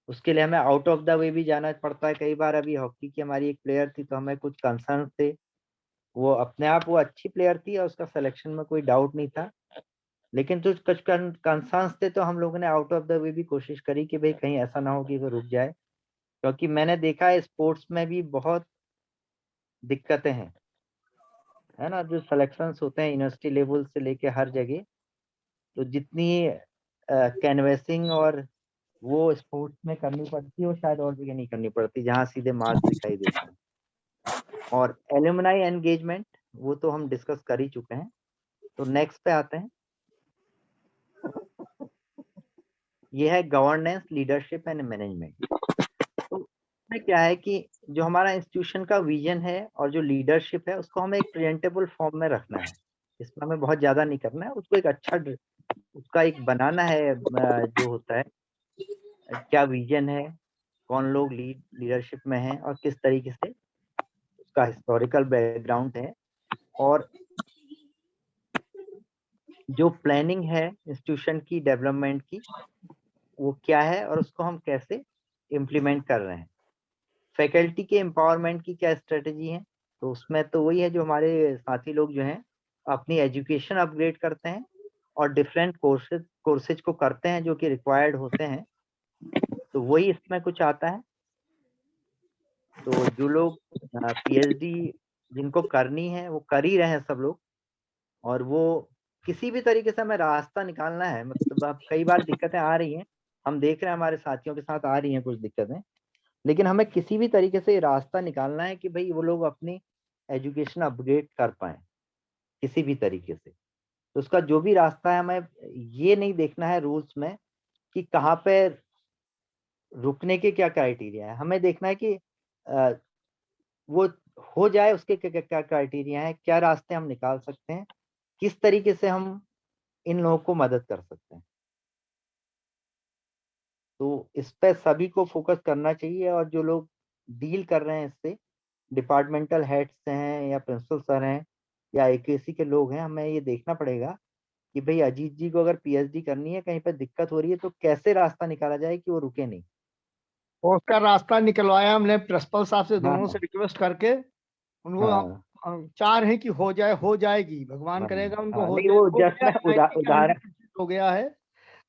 उसके लिए हमें आउट ऑफ द वे भी जाना पड़ता है कई बार। अभी हॉकी की हमारी एक प्लेयर थी, तो हमें कुछ कंसर्न थे। वो अपने आप वो अच्छी प्लेयर थी और उसका सिलेक्शन में कोई डाउट नहीं था, लेकिन कुछ कुछ कंसर्न्स थे, तो हम लोगों ने आउट ऑफ द वे भी कोशिश करी कि भाई कहीं ऐसा ना हो कि वो रुक जाए। क्योंकि मैंने देखा है स्पोर्ट्स में भी बहुत दिक्कतें हैं, है ना, जो सिलेक्शंस होते हैं यूनिवर्सिटी लेवल से लेके हर जगह, तो जितनी कैनवेसिंग और वो स्पोर्ट्स में करनी पड़ती है वो शायद और जगह नहीं करनी पड़ती, जहाँ सीधे मार्क्स दिखाई देते हैं। और एलुमनाई एंगेजमेंट वो तो हम डिस्कस कर ही चुके हैं। तो नेक्स्ट पे आते हैं, ये है गवर्नेंस, लीडरशिप एंड मैनेजमेंट। तो इसमें क्या है कि जो हमारा इंस्टीट्यूशन का विजन है और जो लीडरशिप है उसको हमें एक प्रेजेंटेबल फॉर्म में रखना है। इसमें हमें बहुत ज्यादा नहीं करना है, उसको एक अच्छा उसका एक बनाना है, जो होता है क्या विजन है, कौन लोग लीडरशिप में हैं और किस तरीके से उसका हिस्टोरिकल बैकग्राउंड है, और जो प्लानिंग है इंस्टीट्यूशन की डेवलपमेंट की वो क्या है और उसको हम कैसे इम्प्लीमेंट कर रहे हैं। फैकल्टी के एम्पावरमेंट की क्या स्ट्रेटेजी है, तो उसमें तो वही है जो हमारे साथी लोग जो हैं अपनी एजुकेशन अपग्रेड करते हैं और डिफरेंट कोर्सेज को करते हैं जो कि रिक्वायर्ड होते हैं, तो वही इसमें कुछ आता है। तो जो लोग पीएचडी जिनको करनी है वो कर ही रहे हैं सब लोग, और वो किसी भी तरीके से हमें रास्ता निकालना है। मतलब अब कई बार दिक्कतें आ रही हैं, हम देख रहे हैं हमारे साथियों के साथ आ रही हैं कुछ दिक्कतें, लेकिन हमें किसी भी तरीके से रास्ता निकालना है कि भाई वो लोग अपनी एजुकेशन अपग्रेड कर पाए किसी भी तरीके से। तो उसका जो भी रास्ता है, हमें ये नहीं देखना है रूल्स में कि कहाँ पे रुकने के क्या क्राइटेरिया है, हमें देखना है कि वो हो जाए उसके क्या क्या क्राइटेरिया है, क्या रास्ते हम निकाल सकते हैं, किस तरीके से हम इन लोगों को मदद कर सकते हैं। तो इस पे सभी को फोकस करना चाहिए, और जो लोग डील कर रहे हैं इससे, डिपार्टमेंटल हेड्स हैं या प्रिंसिपल सर हैं या एकेसी के लोग हैं, हमें ये देखना पड़ेगा कि भाई अजीत जी को अगर पीएचडी करनी है, कहीं पर दिक्कत हो रही है, तो कैसे रास्ता निकाला जाए कि वो रुके नहीं। और उसका रास्ता निकलवाया हमने प्रिंसिपल साहब से, दोनों हाँ से रिक्वेस्ट करके उनको। हाँ हम चाह रहे हैं कि हो जाए, हो जाएगी, भगवान हाँ करेगा उनको हाँ, हो नहीं जाए। वो हो जस्ट गया मैं है, ऐसी कहीं उदाहरण। हो गया है,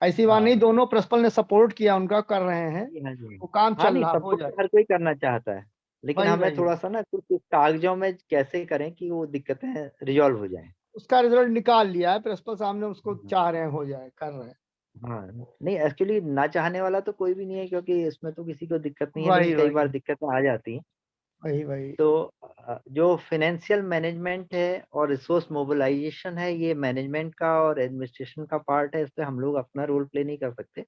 ऐसी बात नहीं। हाँ दोनों प्रिंसिपल ने सपोर्ट किया, उनका कर रहे हैं, जी, हाँ जी, वो काम हाँ चल नहीं, रहा, हो सपोर्ट जाए। तो हर कोई करना चाहता है, लेकिन वही हमें वही थोड़ा सा ना कुछ कागजों में कैसे करें कि वो दिक्कतें रिजॉल्व हो जाए। उसका रिजल्ट निकाल लिया है प्रिंसिपल साहब ने, उसको चाह रहे हैं हो जाए, कर रहे हैं। हाँ नहीं, एक्चुअली ना चाहने वाला तो कोई भी नहीं है, क्योंकि इसमें तो किसी को दिक्कत नहीं है, लेकिन वही कई वही बार दिक्कतें आ जाती हैं। वही तो जो फाइनेंशियल मैनेजमेंट है और रिसोर्स मोबिलाइजेशन है, ये मैनेजमेंट का और एडमिनिस्ट्रेशन का पार्ट है। इस पे हम लोग अपना रोल प्ले नहीं कर सकते।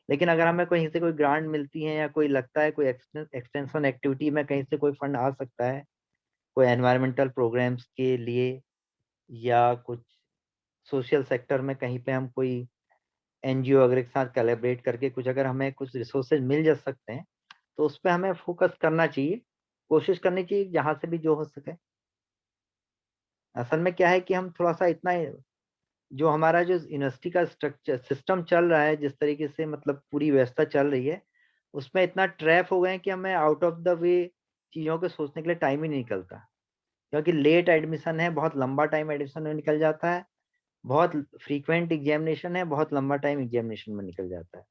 लेकिन अगर हमें कहीं से कोई ग्रांट मिलती है या कोई लगता है कोई एक्सटेंशन एक्टिविटी में कहीं से कोई फंड आ सकता है, कोई एनवायरमेंटल प्रोग्राम्स के लिए या कुछ सोशल सेक्टर में कहीं पे हम कोई एनजीओ वगैरह के साथ कोलैबोरेट करके कुछ अगर हमें कुछ रिसोर्सेज मिल जा सकते हैं, तो उस पर हमें फोकस करना चाहिए, कोशिश करनी चाहिए जहां से भी जो हो सके। असल में क्या है कि हम थोड़ा सा इतना जो हमारा जो यूनिवर्सिटी का स्ट्रक्चर सिस्टम चल रहा है, जिस तरीके से मतलब पूरी व्यवस्था चल रही है, उसमें इतना ट्रैप हो गए हैं कि हमें आउट ऑफ द वे चीज़ों को सोचने के लिए टाइम ही नहीं निकलता। क्योंकि लेट एडमिशन है, बहुत लंबा टाइम एडमिशन में निकल जाता है, बहुत फ्रीक्वेंट एग्जामिनेशन है, बहुत लंबा टाइम एग्जामिनेशन में निकल जाता है,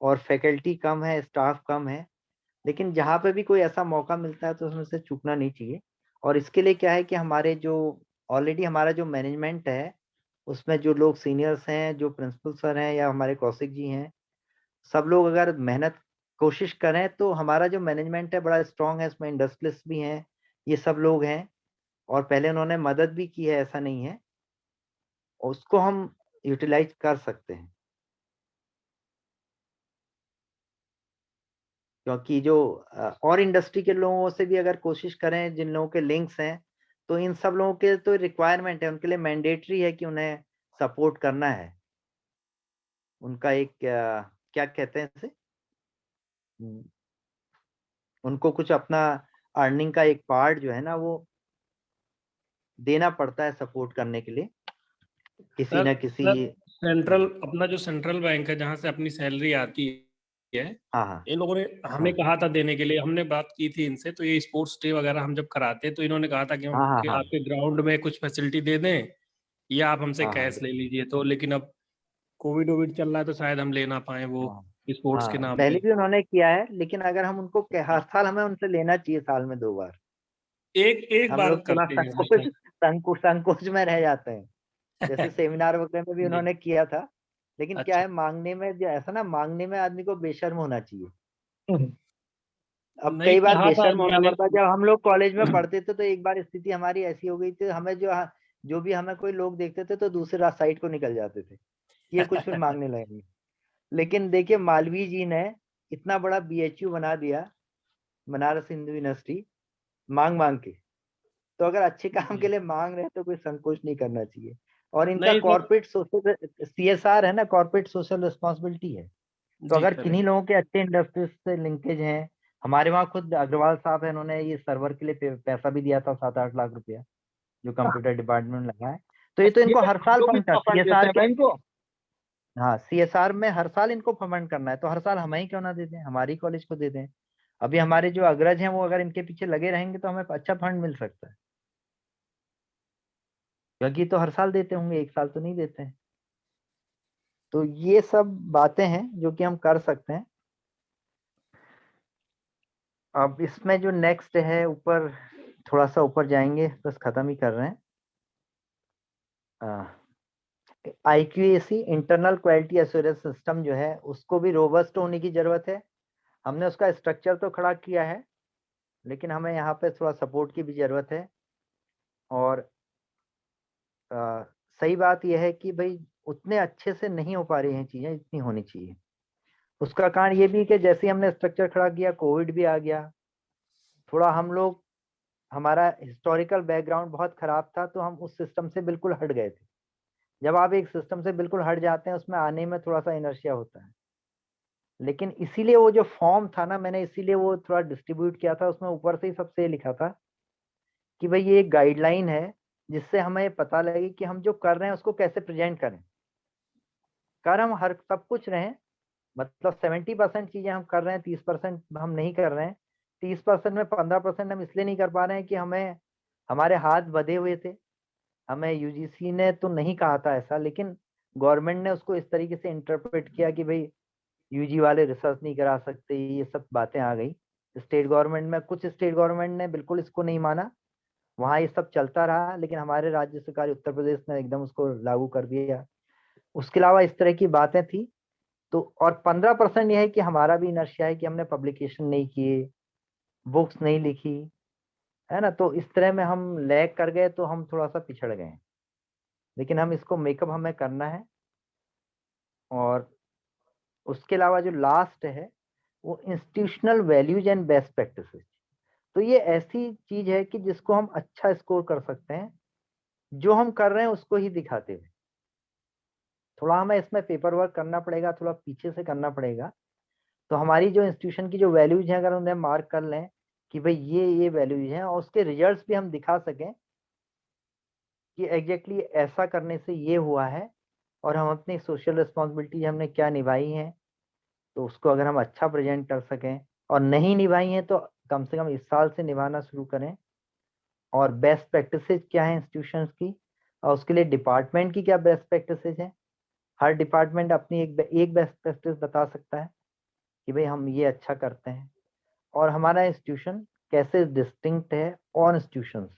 और फैकल्टी कम है, स्टाफ कम है। लेकिन जहाँ पे भी कोई ऐसा मौका मिलता है तो उसमें से चूकना नहीं चाहिए। और इसके लिए क्या है कि हमारे जो ऑलरेडी हमारा जो मैनेजमेंट है, उसमें जो लोग सीनियर्स हैं, जो प्रिंसिपल सर हैं या हमारे कौशिक जी हैं, सब लोग अगर मेहनत कोशिश करें तो हमारा जो मैनेजमेंट है बड़ा स्ट्रांग है। इसमें इंडस्ट्रियलिस्ट भी हैं, ये सब लोग हैं, और पहले उन्होंने मदद भी की है, ऐसा नहीं है, उसको हम यूटिलाइज कर सकते हैं। क्योंकि जो और इंडस्ट्री के लोगों से भी अगर कोशिश करें, जिन लोगों के लिंक्स हैं, तो इन सब लोगों के तो रिक्वायरमेंट है, उनके लिए मैंडेटरी है कि उन्हें सपोर्ट करना है। उनका एक क्या कहते हैं इसे, हम्म, उनको कुछ अपना अर्निंग का एक पार्ट जो है ना, वो देना पड़ता है सपोर्ट करने के लिए किसी सर ना किसी। सर सेंट्रल अपना जो सेंट्रल बैंक है जहाँ से अपनी सैलरी आती है, हाँ हाँ इन लोगों ने हमें हाँ कहा था देने के लिए, हमने बात की थी इनसे, तो ये स्पोर्ट्स डे वगैरह हम जब कराते हैं तो इन्होंने कहा था कि हम हाँ हाँ कि हाँ आपके ग्राउंड में कुछ फैसिलिटी दे दें या आप हमसे हाँ हाँ कैश ले लीजिए। तो लेकिन अब कोविड वोविड चल रहा है तो शायद हम ले ना पाए वो हाँ स्पोर्ट्स के हाँ, नाम पहले पे। भी उन्होंने किया है, लेकिन अगर हम उनको हर साल हमें उनसे लेना चाहिए, साल में 2 बार। एक एक हम बार लोग थोड़ा करते हैं संकोच संकोच में रह जाते हैं। जैसे हमेशा। सेमिनार वगैरह में भी जी। उन्होंने किया था, लेकिन क्या अच्छा। है, मांगने में जो ऐसा ना, मांगने में आदमी को बेशर्म होना चाहिए। अब नहीं कई बार कहा था बेशर्म होना मैंने। पड़ता है। जब हम लोग कॉलेज में पढ़ते थे तो एक बार स्थिति हमारी ऐसी हो गई थी, हमें जो भी हमें कोई लोग देखते थे तो दूसरे साइड को निकल जाते थे, ये कुछ फिर मांगने लगेंगे। लेकिन देखिए, मालवीय जी ने इतना बड़ा बीएचयू बना दिया, बनारस हिंदू यूनिवर्सिटी, मांग मांग के। तो अगर अच्छे काम के जी। लिए मांग रहे हैं तो कोई संकोच नहीं करना चाहिए। और इनका नहीं सर। कॉर्पोरेट सोशल सीएसआर है ना, कॉर्पोरेट सोशल रिस्पॉन्सिबिलिटी है। तो जी अगर किन्हीं करेक्ट। लोगों के अच्छे इंडस्ट्रीज से लिंकेज हैं, हमारे वहाँ खुद अग्रवाल साहब है, उन्होंने ये सर्वर के लिए पैसा भी दिया था, 7-8 लाख रुपया, जो कंप्यूटर डिपार्टमेंट लगा है। तो ये तो इनको हर हम साल लोग भी फंड था इसका फंड देते सीएसआर हैं के। बैंक को। हाँ, सीएसआर में हर साल इनको फंड करना है, तो हर साल हमें ही क्यों ना दे दें, हमारी कॉलेज को दे दें। अभी हमारे जो अग्रज हैं वो अगर इनके पीछे लगे रहेंगे तो हमें अच्छा फंड मिल सकता है, क्योंकि तो हर साल देते होंगे, एक साल तो नहीं देते हैं। तो ये सब बातें हैं जो कि हम कर सकते हैं। अब इसमें जो नेक्स्ट है, ऊपर थोड़ा सा ऊपर जाएंगे, बस खत्म ही कर रहे हैं। IQAC internal quality assurance system जो है, उसको भी रोबस्ट होने की जरूरत है। हमने उसका स्ट्रक्चर तो खड़ा किया है, लेकिन हमें यहाँ पे थोड़ा सपोर्ट की भी जरूरत है। और सही बात यह है कि भाई उतने अच्छे से नहीं हो पा रही हैं चीजें, इतनी होनी चाहिए। उसका कारण ये भी कि जैसे ही हमने स्ट्रक्चर खड़ा किया, कोविड भी आ गया। थोड़ा हम लोग, हमारा हिस्टोरिकल बैकग्राउंड बहुत खराब था, तो हम उस सिस्टम से बिल्कुल हट गए थे। जब आप एक सिस्टम से बिल्कुल हट जाते हैं, उसमें आने में थोड़ा सा इनर्शिया होता है। लेकिन इसीलिए वो जो फॉर्म था ना, मैंने इसीलिए वो थोड़ा डिस्ट्रीब्यूट किया था, उसमें ऊपर से ही सबसे लिखा था कि भाई ये एक गाइडलाइन है, जिससे हमें पता लगे कि हम जो कर रहे हैं उसको कैसे प्रेजेंट करें। कर हम हर सब कुछ रहे हैं, मतलब 70% चीजें हम कर रहे हैं, 30% हम नहीं कर रहे हैं। 30% में 15% हम इसलिए नहीं कर पा रहे हैं कि हमें, हमारे हाथ बंधे हुए थे। हमें यूजीसी ने तो नहीं कहा था ऐसा, लेकिन गवर्नमेंट ने उसको इस तरीके से इंटरप्रेट किया कि भाई यूजी वाले रिसर्च नहीं करा सकते, ये सब बातें आ गई। स्टेट गवर्नमेंट में, कुछ स्टेट गवर्नमेंट ने बिल्कुल इसको नहीं माना, वहाँ ये सब चलता रहा, लेकिन हमारे राज्य सरकार उत्तर प्रदेश ने एकदम उसको लागू कर दिया। उसके अलावा इस तरह की बातें थी। तो और 15% यह है कि हमारा भी इनर्शिया है कि हमने पब्लिकेशन नहीं किए, बुक्स नहीं लिखी, है ना। तो इस तरह में हम लैग कर गए, तो हम थोड़ा सा पिछड़ गए। लेकिन हम इसको मेकअप हमें करना है। और उसके अलावा जो लास्ट है वो institutional values and best practices. तो ये ऐसी चीज है कि जिसको हम अच्छा स्कोर कर सकते हैं, जो हम कर रहे हैं उसको ही दिखाते हुए। थोड़ा हमें इसमें पेपर वर्क करना पड़ेगा, थोड़ा पीछे से करना पड़ेगा। तो हमारी जो इंस्टीट्यूशन की जो वैल्यूज हैं, अगर उन्हें मार्क कर लें कि भाई ये वैल्यूज हैं, और उसके रिजल्ट्स भी हम दिखा सकें कि एग्जैक्टली ऐसा करने से ये हुआ है, और हम अपनी सोशल रिस्पॉन्सिबिलिटी हमने क्या निभाई है, तो उसको अगर हम अच्छा प्रेजेंट कर सकें। और नहीं निभाई है तो कम से कम इस साल से निभाना शुरू करें। और बेस्ट प्रैक्टिसेस क्या है इंस्टीट्यूशंस की, और उसके लिए डिपार्टमेंट की क्या बेस्ट प्रैक्टिसेस हैं। हर डिपार्टमेंट अपनी एक बेस्ट प्रैक्टिस बता सकता है कि भाई हम ये अच्छा करते हैं, और हमारा इंस्टीट्यूशन कैसे डिस्टिंक्ट है और इंस्टीट्यूशंस,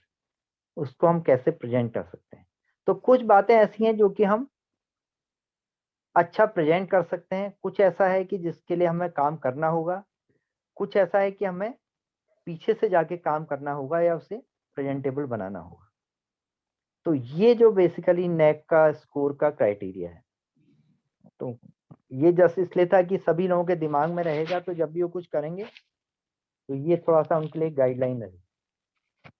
उसको हम कैसे प्रेजेंट कर सकते हैं। तो कुछ बातें ऐसी हैं जो कि हम अच्छा प्रेजेंट कर सकते हैं, कुछ ऐसा है कि जिसके लिए हमें काम करना होगा, कुछ ऐसा है कि हमें पीछे से जाके काम करना होगा या उसे प्रेजेंटेबल बनाना होगा। तो ये जो बेसिकली नैक का स्कोर का क्राइटेरिया है, तो ये जस्ट इसलिए था कि सभी लोगों के दिमाग में रहेगा, तो जब भी वो कुछ करेंगे तो ये थोड़ा सा उनके लिए गाइडलाइन रहे।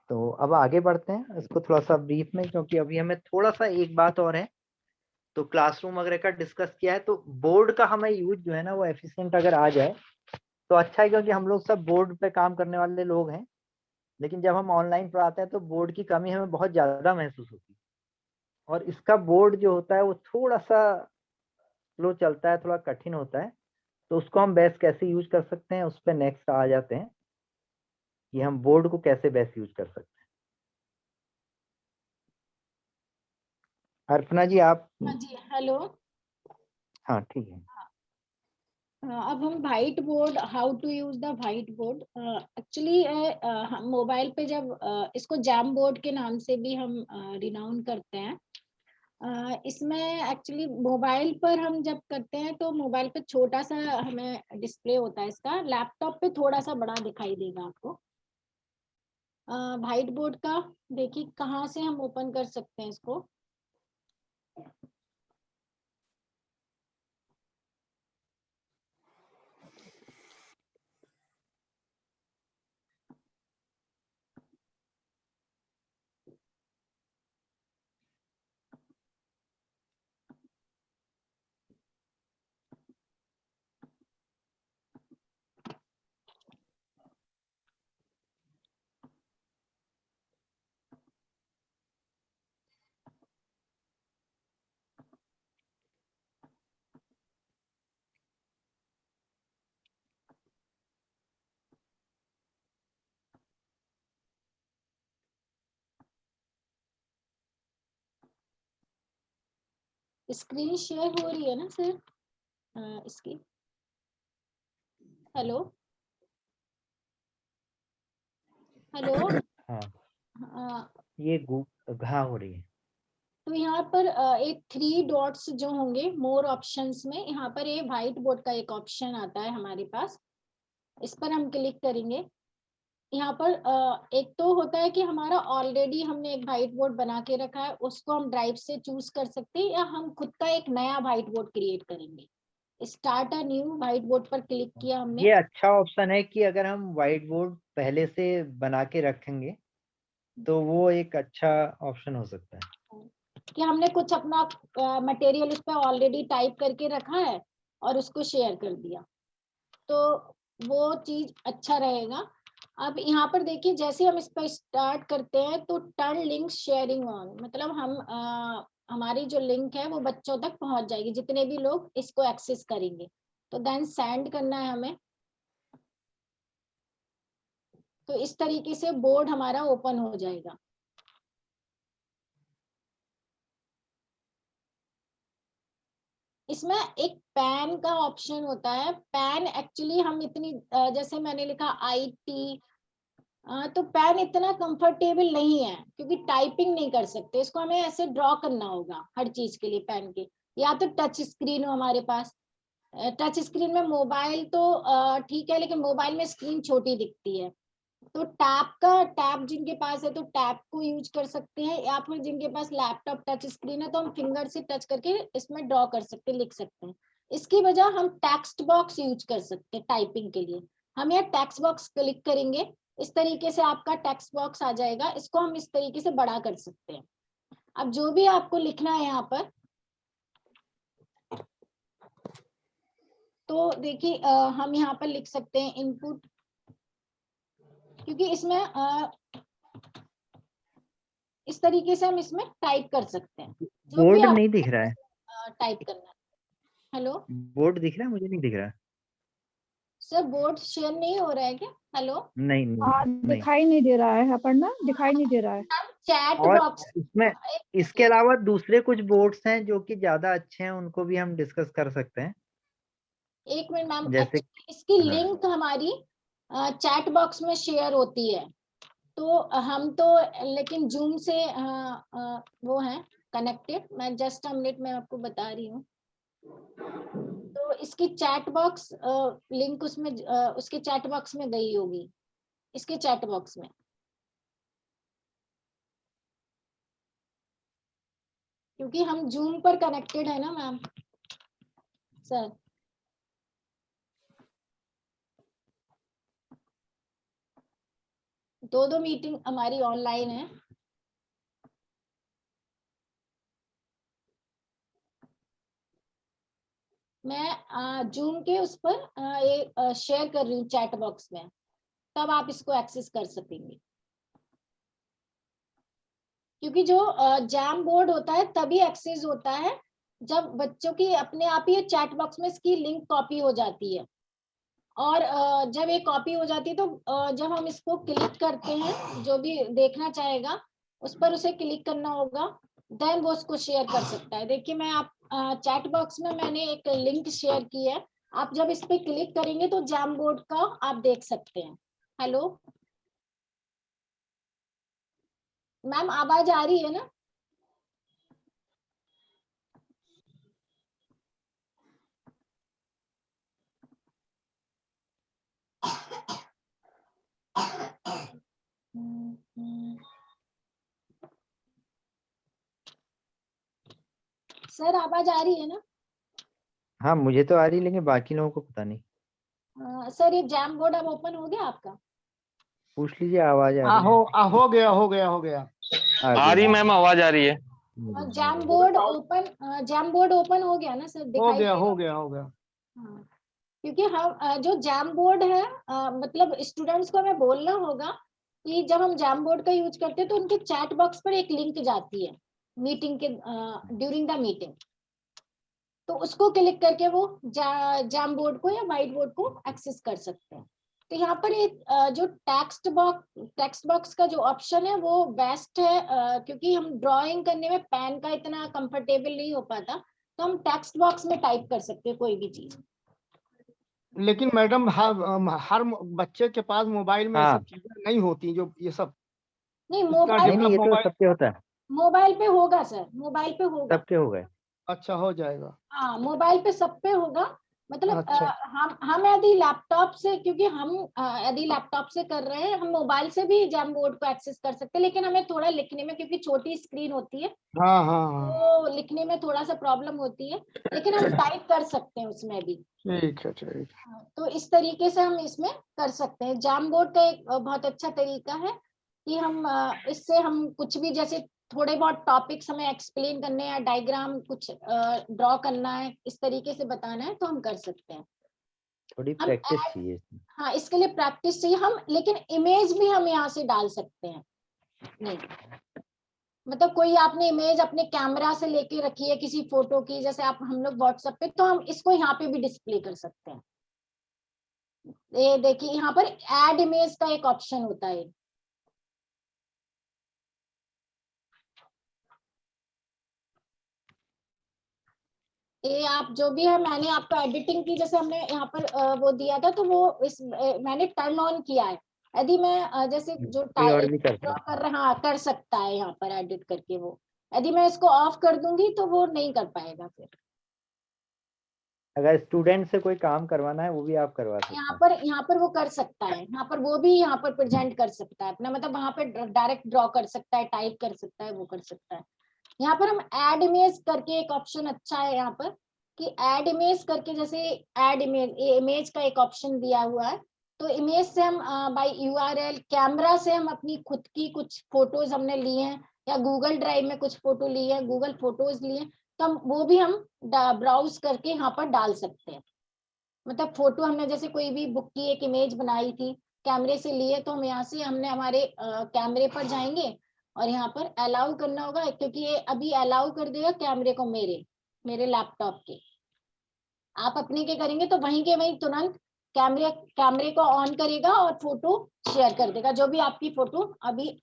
तो अब आगे बढ़ते हैं इसको थोड़ा सा ब्रीफ में, क्योंकि अभी हमें थोड़ा सा एक बात और है। तो क्लासरूम वगैरह का डिस्कस किया है, तो बोर्ड का हमें यूज जो है ना वो एफिशिएंट अगर आ जाए तो अच्छा है, क्योंकि हम लोग सब बोर्ड पे काम करने वाले लोग हैं। लेकिन जब हम ऑनलाइन पढ़ाते हैं तो बोर्ड की कमी हमें बहुत ज्यादा महसूस होती है। और इसका बोर्ड जो होता है वो थोड़ा सा स्लो चलता है, थोड़ा कठिन होता है। तो उसको हम बेस्ट कैसे यूज कर सकते हैं, उस पर नेक्स्ट आ जाते हैं कि हम बोर्ड को कैसे बेस्ट यूज कर सकते हैं। अर्पणा जी आप। हाँ जी, हेलो। हाँ ठीक है। अब हम white board, how to use the white board. Actually mobile पे जब इसको जैम बोर्ड के नाम से भी हम रिनाउन करते हैं। इसमें एक्चुअली मोबाइल पर हम जब करते हैं तो मोबाइल पे छोटा सा हमें डिस्प्ले होता है इसका, लैपटॉप पे थोड़ा सा बड़ा दिखाई देगा आपको। व्हाइट बोर्ड का देखिए कहाँ से हम ओपन कर सकते हैं इसको। स्क्रीन शेयर हो रही है ना सर इसकी? Hello hello. हाँ ये घा हो रही है। तो यहाँ पर एक 3 डॉट्स जो होंगे मोर ऑप्शंस में, यहाँ पर ये व्हाइट बोर्ड का एक ऑप्शन आता है हमारे पास। इस पर हम क्लिक करेंगे। यहाँ पर एक तो होता है कि हमारा ऑलरेडी हमने एक व्हाइट बोर्ड बना के रखा है, उसको हम ड्राइव से चूज कर सकते हैं, या हम खुद का एक नया व्हाइट बोर्ड क्रिएट करेंगे। Start a new white board पर क्लिक किया हमने। ये अच्छा ऑप्शन है कि अगर हम व्हाइट बोर्ड पहले से बना के रखेंगे तो वो एक अच्छा ऑप्शन हो सकता है कि हमने कुछ अपना मटेरियल उस पर ऑलरेडी टाइप करके रखा है और उसको शेयर कर दिया, तो वो चीज अच्छा रहेगा। अब यहाँ पर देखिए जैसे हम इस पर स्टार्ट करते हैं तो टर्न लिंक शेयरिंग ऑन, मतलब हम हमारी जो लिंक है वो बच्चों तक पहुंच जाएगी, जितने भी लोग इसको एक्सेस करेंगे। तो देन सेंड करना है हमें। तो इस तरीके से बोर्ड हमारा ओपन हो जाएगा। इसमें एक पैन का ऑप्शन होता है। पैन एक्चुअली हम इतनी जैसे मैंने लिखा IT, तो पैन इतना कंफर्टेबल नहीं है क्योंकि टाइपिंग नहीं कर सकते इसको, हमें ऐसे ड्रॉ करना होगा हर चीज के लिए पैन के। या तो टच स्क्रीन हो हमारे पास, टच स्क्रीन में मोबाइल तो ठीक है, लेकिन मोबाइल में स्क्रीन छोटी दिखती है, तो टैब जिनके पास है तो टैब को यूज कर सकते हैं, या फिर जिनके पास लैपटॉप टच स्क्रीन है तो हम फिंगर से टच करके इसमें ड्रॉ कर सकते हैं, लिख सकते हैं। इसकी वजह हम टेक्स्ट बॉक्स यूज कर सकते हैं टाइपिंग के लिए। हम यहाँ टेक्स्ट बॉक्स क्लिक करेंगे, इस तरीके से आपका टेक्स्ट बॉक्स आ जाएगा, इसको हम इस तरीके से बड़ा कर सकते हैं। अब जो भी आपको लिखना है यहाँ पर, तो देखिए हम यहाँ पर लिख सकते हैं इनपुट, क्योंकि इसमें इस तरीके से हम इसमें टाइप कर सकते हैं जो भी बोर्ड आप नहीं दिख रहा है, टाइप करना है। हेलो बोर्ड दिख रहा है, मुझे नहीं दिख रहा। सर, बोर्ड शेयर नहीं हो रहा है क्या? हेलो, नहीं नहीं। दिखाई नहीं दे रहा है, अपर्णा दिखाई नहीं दे रहा है। चैट और बॉक्स, इसमें इसके अलावा दूसरे कुछ बोर्ड्स हैं जो कि ज्यादा अच्छे हैं, उनको भी हम डिस्कस कर सकते हैं। एक मिनट मैम, जैसे इसकी हाँ। लिंक हमारी चैट बॉक्स में शेयर होती है, तो हम तो लेकिन जूम से वो है कनेक्टेड। मैं जस्ट मिनट में आपको बता रही हूँ। तो इसकी चैट बॉक्स लिंक उसमें उसके चैट बॉक्स में गई होगी, इसके चैट बॉक्स में, क्योंकि हम जूम पर कनेक्टेड है ना मैम सर। दो मीटिंग हमारी ऑनलाइन है। मैं जूम के उस पर शेयर कर रही हूँ चैट बॉक्स में, तब आप इसको एक्सेस कर सकेंगे। क्योंकि जो जैम बोर्ड होता है तभी एक्सेस होता है जब बच्चों की अपने आप ही चैट बॉक्स में इसकी लिंक कॉपी हो जाती है, और जब ये कॉपी हो जाती है तो जब हम इसको क्लिक करते हैं, जो भी देखना चाहेगा उस पर उसे क्लिक करना होगा, देन वो उसको शेयर कर सकता है। देखिए मैं आप चैट बॉक्स में मैंने एक लिंक शेयर की है, आप जब इस पे क्लिक करेंगे तो जैम बोर्ड का आप देख सकते हैं। हेलो मैम, आवाज आ रही है ना? सर आवाज आ रही है ना? हाँ, मुझे तो आ रही, लेकिन बाकी लोगों को पता नहीं। सर ये जैम बोर्ड अब ओपन हो गया आपका? पूछ लीजिए, आवाज आ रही है। हो गया हो गया हो गया। आ रही मैम, आवाज आ रही है। जैम बोर्ड ओपन हो गया ना सर? हो दिखाई गया दे हो रहा? गया हो गया। हाँ, क्योंकि हम जो जैम बोर्ड है, मतलब स्टूडेंट्स को हमें बोलना होगा कि जब हम जैम बोर्ड का यूज करते हैं तो उनके चैट बॉक्स पर एक लिंक जाती है मीटिंग के ड्यूरिंग द मीटिंग, तो उसको क्लिक करके वो जैम बोर्ड को या व्हाइट बोर्ड को एक्सेस कर सकते हैं। तो यहाँ पर एक जो टेक्स्ट बॉक्स का जो ऑप्शन है वो बेस्ट है, क्योंकि हम ड्राइंग करने में पेन का इतना कंफर्टेबल नहीं हो पाता, तो हम टेक्स्ट बॉक्स में टाइप कर सकते हैं कोई भी चीज। लेकिन मैडम हर बच्चे के पास मोबाइल में ये हाँ। सब चीजें नहीं होती, जो ये सब नहीं, इतना मोबाइल नहीं, ये तो मोबाइल। सबके होता है, मोबाइल पे होगा सर, मोबाइल पे होगा। सबके हो गए। अच्छा, हो जाएगा। हाँ, मोबाइल पे सब पे होगा। मतलब अच्छा। हम यदि लैपटॉप से, क्योंकि हम यदि लैपटॉप से कर रहे हैं, हम मोबाइल से भी जैम बोर्ड को एक्सेस कर सकते हैं, लेकिन हमें थोड़ा लिखने में, क्योंकि छोटी स्क्रीन होती है हाँ हाँ हाँ, तो लिखने में थोड़ा सा प्रॉब्लम होती है, लेकिन हम टाइप कर सकते हैं उसमें भी। ठीक है ठीक। तो इस तरीके से हम इसमें कर सकते हैं। जैम बोर्ड का एक बहुत अच्छा तरीका है कि हम इससे हम कुछ भी, जैसे थोड़े बहुत टॉपिक्स हमें एक्सप्लेन करने हैं, डायग्राम कुछ ड्रॉ करना है, इस तरीके से बताना है तो हम कर सकते हैं। थोड़ी हम प्रैक्टिस चाहिए। हाँ, इसके लिए प्रैक्टिस चाहिए हम, लेकिन इमेज भी हम यहाँ से डाल सकते हैं। नहीं मतलब कोई आपने इमेज अपने कैमरा से लेके रखी है किसी फोटो की, जैसे आप हम लोग व्हाट्सएप पे, तो हम इसको यहाँ पे भी डिस्प्ले कर सकते हैं। ये देखिए यहाँ पर ऐड इमेज का एक ऑप्शन होता है। ये आप जो भी है, मैंने आपको एडिटिंग की, जैसे हमने यहाँ पर वो दिया था, तो वो मैंने टर्न ऑन किया है। यदि मैं जैसे जो कोई और भी कर ड्रॉ सकता कर रहा, हाँ कर सकता है यहाँ पर एडिट करके वो। यदि मैं इसको ऑफ कर दूंगी तो वो नहीं कर पाएगा फिर। अगर स्टूडेंट से कोई काम करवाना है वो भी आप करवा सकते हैं। यहाँ पर वो कर सकता है, यहाँ पर वो भी यहाँ पर प्रेजेंट कर सकता है अपना, मतलब वहां पे डायरेक्ट ड्रॉ कर सकता है, टाइप कर सकता है, वो कर सकता है। यहाँ पर हम ऐड इमेज करके एक ऑप्शन अच्छा है यहाँ पर कि ऐड इमेज करके, जैसे ऐड इमेज, इमेज का एक ऑप्शन दिया हुआ है। तो इमेज से हम बाय यूआरएल कैमरा से हम अपनी खुद की कुछ फोटोज हमने लिए हैं, या गूगल ड्राइव में कुछ फोटो लिए हैं, गूगल फोटोज लिए, तो हम वो भी हम ब्राउज करके यहाँ पर डाल सकते हैं। मतलब फोटो हमने जैसे कोई भी बुक की एक इमेज बनाई थी, कैमरे से लिए, तो हम यहाँ से हमने हमारे कैमरे पर जाएंगे और यहाँ पर अलाउ करना होगा, क्योंकि ये अभी अलाउ कर देगा कैमरे को मेरे लैपटॉप के। आप अपने के करेंगे तो वहीं के वहीं तुरंत कैमरे को ऑन करेगा और फोटो शेयर कर देगा, जो भी आपकी फोटो अभी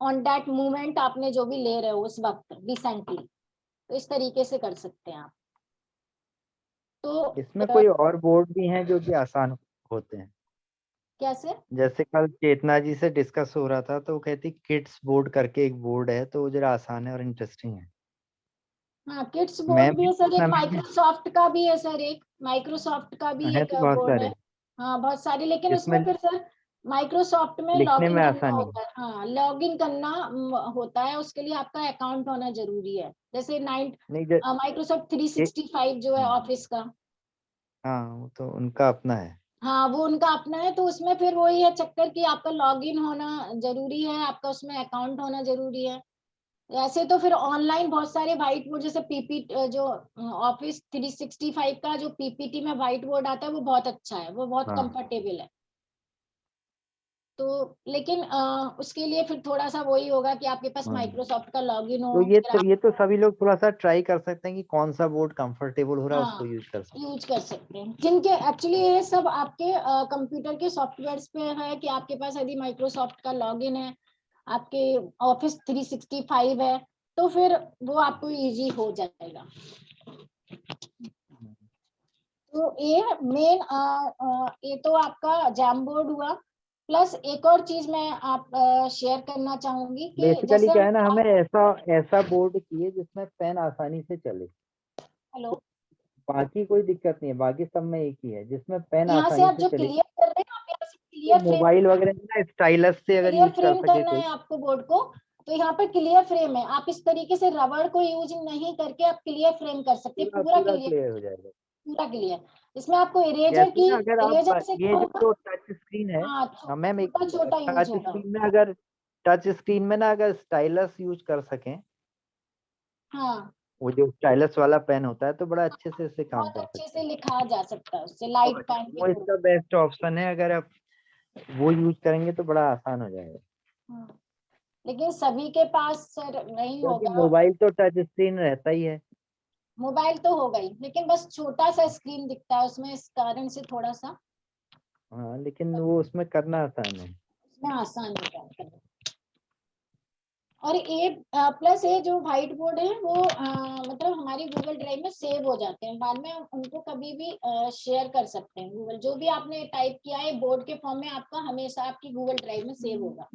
ऑन दैट मोमेंट आपने जो भी ले रहे हो उस वक्त रिसेंटली। तो इस तरीके से कर सकते हैं आप। तो इसमें कोई और बोर्ड भी हैं जो कि आसान होते हैं? कैसे? जैसे कल चेतना जी से डिस्कस हो रहा था तो वो कहती किड्स बोर्ड करके एक बोर्ड है, तो वो जरा आसान है और इंटरेस्टिंग है। हाँ, किड्स मैं बोर्ड भी है सर, एक समय माइक्रोसॉफ्ट का भी है सर, एक माइक्रोसॉफ्ट का भी है एक तो बहुत बोर्ड सारे, है। हाँ बहुत सारे, लेकिन इसमें उसमें फिर सर माइक्रोसॉफ्ट में लिखने लॉगिन में करना आसानी है। होता है। हाँ, लॉगिन करना होता है, उसके लिए आपका अकाउंट होना जरूरी है। जैसे नहीं माइक्रोसॉफ्ट 365 जो है ऑफिस का, हाँ वो तो उनका अपना है। हाँ वो उनका अपना है। तो उसमें फिर वही है चक्कर कि आपका लॉगिन होना जरूरी है, आपका उसमें अकाउंट होना जरूरी है। ऐसे तो फिर ऑनलाइन बहुत सारे व्हाइट बोर्ड, जैसे पीपीटी जो ऑफिस 365 का जो पीपीटी में व्हाइट बोर्ड आता है वो बहुत अच्छा है, वो बहुत हाँ कंफर्टेबल है। तो लेकिन उसके लिए फिर थोड़ा सा वही होगा कि आपके पास हाँ। माइक्रोसॉफ्ट का लॉगिन हो, तो फिर आप ये तो सभी लोग थोड़ा सा ट्राई कर सकते हैं कि कौन सा बोर्ड कंफर्टेबल हो रहा है उसको हाँ यूज कर सकते यूज कर सकते हैं। जिनके एक्चुअली ये सब आपके कंप्यूटर के सॉफ्टवेयर्स पे है कि आपके पास यदि माइक्रोसॉफ्ट का लॉगिन है, आपके ऑफिस 365 है, तो फिर वो आपको इजी हो जाएगा। हैं। तो ये मेन ये तो आपका जैम बोर्ड हुआ। प्लस एक और चीज मैं आप शेयर करना चाहूंगी कि बेसिकली जैसे क्या हम, है ना, हमें ऐसा बोर्ड चाहिए जिसमें पेन आसानी से चले। हेलो, बाकी कोई दिक्कत नहीं है, बाकी सब में एक ही है, जिसमें पेन यहाँ से आसानी आप से जो चले। क्लियर कर रहे हैं, आप यहाँ से तो क्लियर फ्रेम, मोबाइल वगैरह में ना स्टाइलस से अगर क्लियर यूज कर फ्रेम सके करना कोई, है आपको बोर्ड को। तो यहाँ पर क्लियर फ्रेम है, आप इस तरीके से रबड़ को यूज नहीं करके आप क्लियर फ्रेम कर सकते हैं, पूरा पूरा पूरा क्लियर, क्लियर हो जाएगा। पूरा क्लियर। इसमें आपको इरेजर जैसे की, ना अगर इरेजर आप से ये क्या होगा, जो टच स्क्रीन है, हाँ मैम एक छोटा छोटा यूज टच होगा। स्क्रीन में अगर टच स्क्रीन में ना अगर स्टाइलस यूज कर सकें, हाँ वो जो स्टाइलस वाला पेन होता है, तो बड़ा अच्छे से इससे काम बहुत कर अच्छे सकते से हैं। लिखा जा सकता है उससे, वो लाइट पेन के वो थ्रू। इसका बेस्ट ऑप्शन है, अगर आप वो यूज करेंगे तो बड़ा आसान हो जाएगा। हाँ, लेकिन सभी के पास सर नहीं क्योंकि होगा। मोबाइल तो टच स्क्रीन रहता ही है। मोबाइल तो होगा ही, लेकिन बस छोटा सा स्क्रीन दिखता है उसमें, इस कारण से थोड़ा सा हाँ लेकिन वो उसमें करना आसान है। उसमें आसान होता है। और ये प्लस ये जो व्हाइट बोर्ड है वो मतलब हमारी गूगल ड्राइव में सेव हो जाते हैं, बाद में हम उनको कभी भी शेयर कर सकते हैं। गूगल जो भी आपने टाइप किया है बोर्ड के फॉर्म में, आपका हमेशा आपकी गूगल ड्राइव में सेव होगा,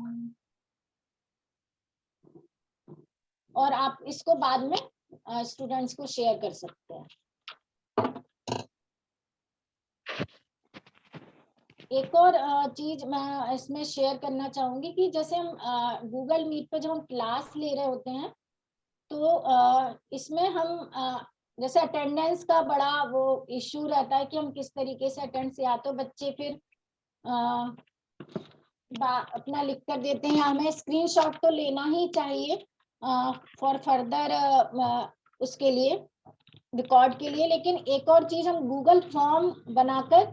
और आप इसको बाद में स्टूडेंट्स को शेयर कर सकते हैं। एक और चीज मैं इसमें शेयर करना चाहूंगी कि जैसे हम गूगल मीट पे जब हम क्लास ले रहे होते हैं, तो इसमें हम जैसे अटेंडेंस का बड़ा वो इश्यू रहता है कि हम किस तरीके से अटेंड से, या तो बच्चे फिर अपना लिख कर देते हैं, हमें स्क्रीनशॉट तो लेना ही चाहिए फॉर फर्दर उसके लिए, रिकॉर्ड के लिए। लेकिन एक और चीज, हम गूगल फॉर्म बनाकर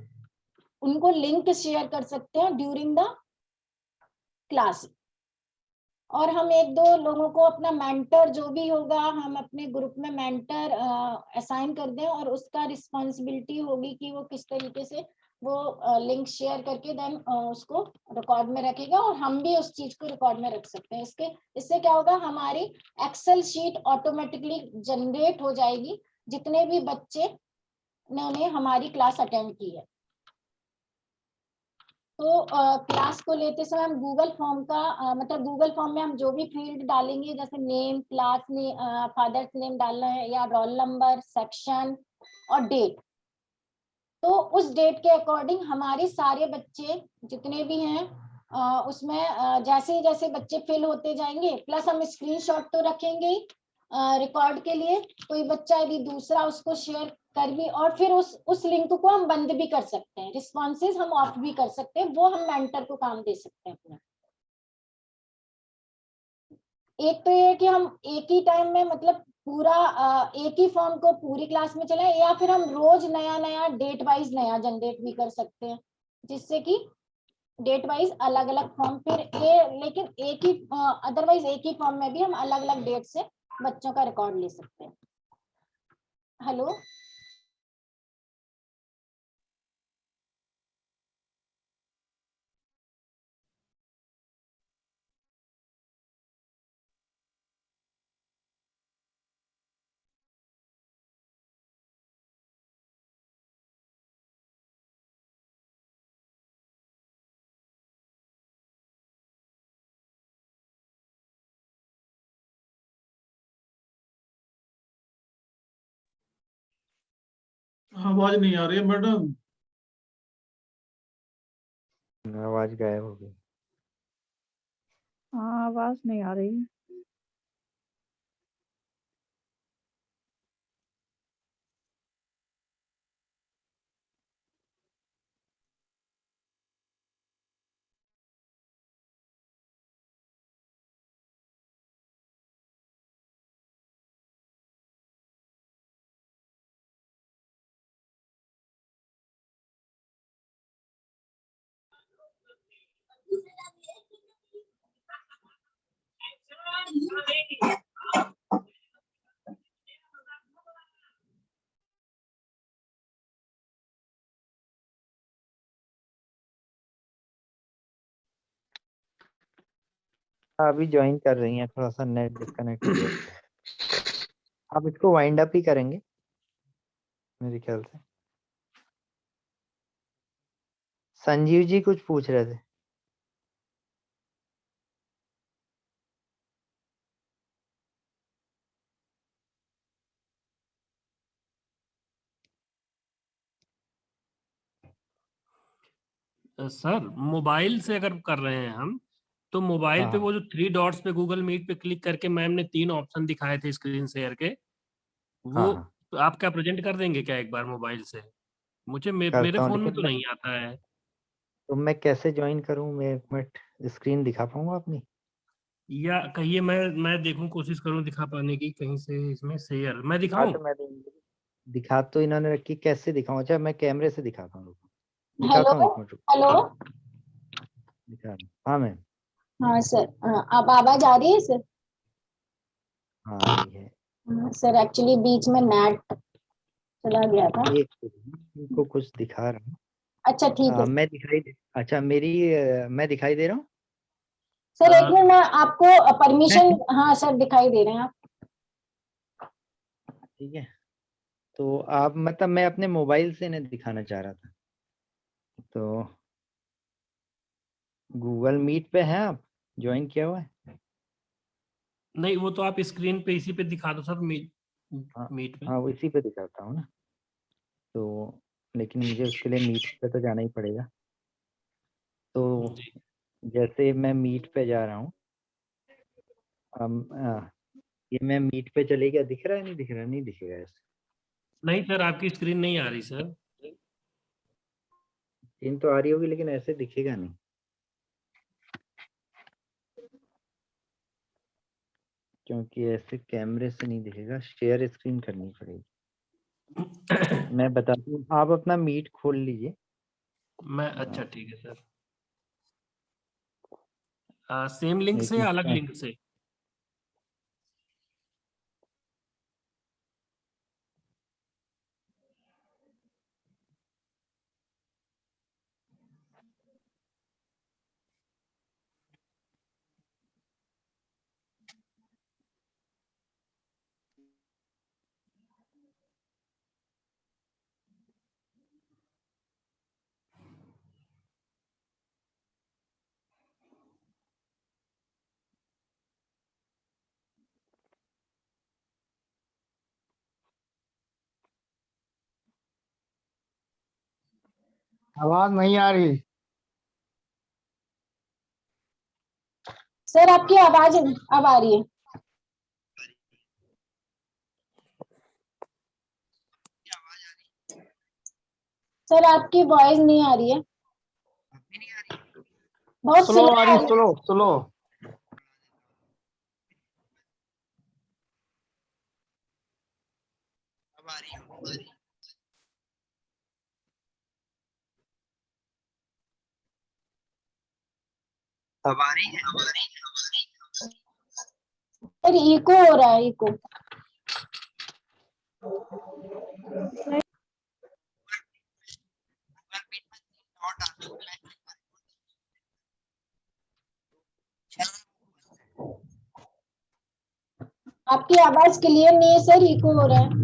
उनको लिंक शेयर कर सकते हैं ड्यूरिंग द क्लास। और हम एक दो लोगों को अपना मेंटर जो भी होगा, हम अपने ग्रुप में मेंटर असाइन कर दें, और उसका रिस्पॉन्सिबिलिटी होगी कि वो किस तरीके से वो लिंक शेयर करके देन उसको रिकॉर्ड में रखेगा, और हम भी उस चीज को रिकॉर्ड में रख सकते हैं। इससे क्या होगा, हमारी एक्सेल शीट ऑटोमेटिकली जनरेट हो जाएगी जितने भी बच्चे ने हमारी क्लास अटेंड की है। तो क्लास को लेते समय हम गूगल फॉर्म का मतलब गूगल फॉर्म में हम जो भी फील्ड डालेंगे, जैसे नेम, क्लास ने फादर्स नेम डालना है, या रोल नंबर, सेक्शन, और डेट। तो उस डेट के अकॉर्डिंग हमारे सारे बच्चे जितने भी हैं उसमें जैसे जैसे बच्चे फिल होते जाएंगे, प्लस हम स्क्रीनशॉट तो रखेंगे ही रिकॉर्ड के लिए। कोई बच्चा यदि दूसरा उसको शेयर कर भी, और फिर उस लिंक को हम बंद भी कर सकते हैं, रिस्पॉन्सेज हम ऑफ भी कर सकते हैं, वो हम मेंटर को काम दे सकते हैं अपना। एक तो ये कि हम एक ही टाइम में मतलब पूरा एक ही फॉर्म को पूरी क्लास में चलाएं, या फिर हम रोज नया नया डेट वाइज नया जनरेट भी कर सकते हैं, जिससे कि डेट वाइज अलग अलग फॉर्म फिर लेकिन एक ही अदरवाइज एक ही फॉर्म में भी हम अलग अलग डेट से बच्चों का रिकॉर्ड ले सकते हैं। हेलो, आवाज नहीं आ रही है मैडम। आवाज गायब हो गई। हाँ, आवाज नहीं आ रही। अभी ज्वाइन कर रही हैं, थोड़ा सा नेट डिस्कनेक्ट हो गया। आप इसको वाइंड अप ही करेंगे मेरे ख्याल से। संजीव जी कुछ पूछ रहे थे। सर मोबाइल से अगर कर रहे हैं हम, तो मोबाइल पे हाँ वो जो 3 डॉट्स पे गूगल मीट पे क्लिक करके मैम ने 3 ऑप्शन दिखाए थे स्क्रीन शेयर के, हाँ वो हाँ, तो आप क्या प्रेजेंट कर देंगे क्या एक बार मोबाइल से? मुझे मेरे करता हूँ, फोन में लेकिन तो मैं नहीं आता है। तो मैं कैसे ज्वाइन करूँ? मैं एक मिनट स्क्रीन दिखा पाऊंगा अपनी? या कहिए मैं देखूं, कोशिश करूं दिखा पाने की कहीं से, इसमें शेयर मैं हाँ दिखाऊं? तो मैं दिखा तो इन्होंने रखी, कैसे दिखाऊं? अच्छा मैं कैमरे से दिखाता हूँ, रुको। हेलो, दिखाता हूँ, एक मिनट रुको, हेलो। दिखा रहा हूँ। हाँ मैम, हाँ सर, अब आवाज आ रही है सर? हाँ आ रही है। सर एक्चुअली बीच में नेट चला गया था। एक सेकंड, इनको कुछ दिखा रहा हूँ। अच्छा ठीक है मैं दिखाई दे, अच्छा मेरी मैं दिखाई दे रहा हूँ। सर, एक अ, मिनट मैं आपको परमिशन, हाँ सर दिखाई दे रहे हैं आप। ठीक है, तो आप मतलब मैं अपने मोबाइल से इन्हें दिखाना चाह रहा था। तो गूगल मीट पे हैं आप? ज्वाइन किया हुआ है? नहीं, वो तो आप स्क्रीन पे इसी पे दिखा दो सर, मीट हाँ मीट पे। हाँ, वो इसी पे दिखाता हूँ ना। तो लेकिन मुझे उसके लिए मीट पे तो जाना ही पड़ेगा। तो जी जैसे मैं मीट पे जा रहा हूँ, ये मैं मीट पे चले गया, दिख रहा है? नहीं दिख रहा? नहीं दिखेगा ऐसे। नहीं सर, आपकी स्क्रीन नहीं आ रही सर। स्क्रीन तो आ रही होगी लेकिन ऐसे दिखेगा नहीं, क्योंकि ऐसे कैमरे से नहीं दिखेगा, शेयर स्क्रीन करनी पड़ेगी। मैं बताता हूँ, आप अपना मीट खोल लीजिए। मैं अच्छा ठीक है सर। सेम लिंक एक से या अलग मिनट, लिंक से? आवाज नहीं आ रही। सर आपकी आवाज अब आ रही है। सर आपकी वॉइस नहीं आ रही है, बहुत स्लो आ रही, slow. Slow slow. Sir echo हो रहा है, इको। आपकी आवाज क्लियर नहीं है सर, इको हो रहा है।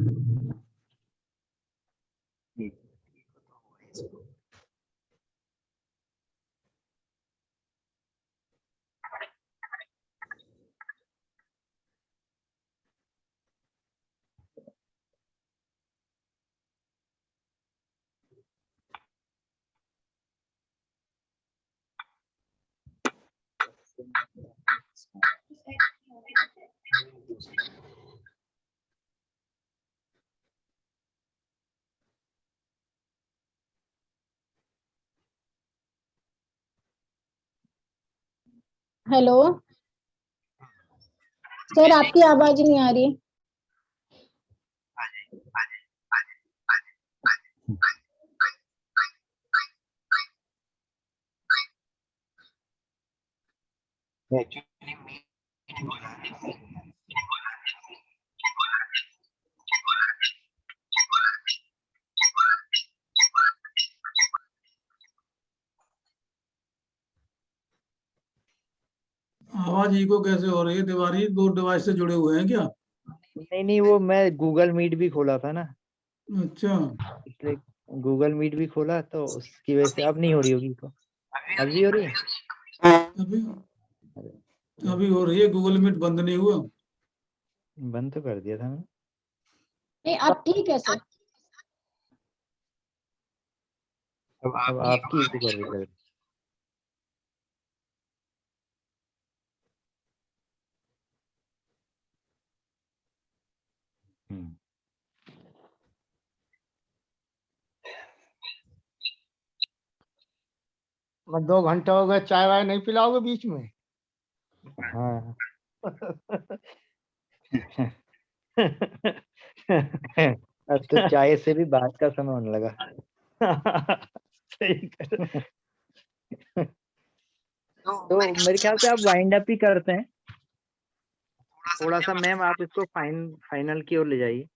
हेलो सर, आपकी आवाज नहीं आ रही। आवाज इको कैसे हो रही है? तिवारी, दो डिवाइस से जुड़े हुए हैं क्या? नहीं, वो मैं गूगल मीट भी खोला था ना, अच्छा, इसलिए गूगल मीट भी खोला तो उसकी वजह से अब नहीं हो रही होगी तो। अभी हो रही है? अभी अभी हो रही है। गूगल मीट बंद नहीं हुआ। बंद तो कर दिया था मैंने। नहीं अब ठीक है सर। अब आपकी इको कर रही है। हम्म। मैं 2 घंटे हो गए, चाय वाय नहीं पिलाओगे बीच में? हाँ। अब तो चाय से भी बात का समय होने लगा। सही कर। तो मेरे ख्याल से आप वाइंड अप ही करते हैं। थोड़ा सा मैम आप इसको फाइनल की ओर ले जाइए।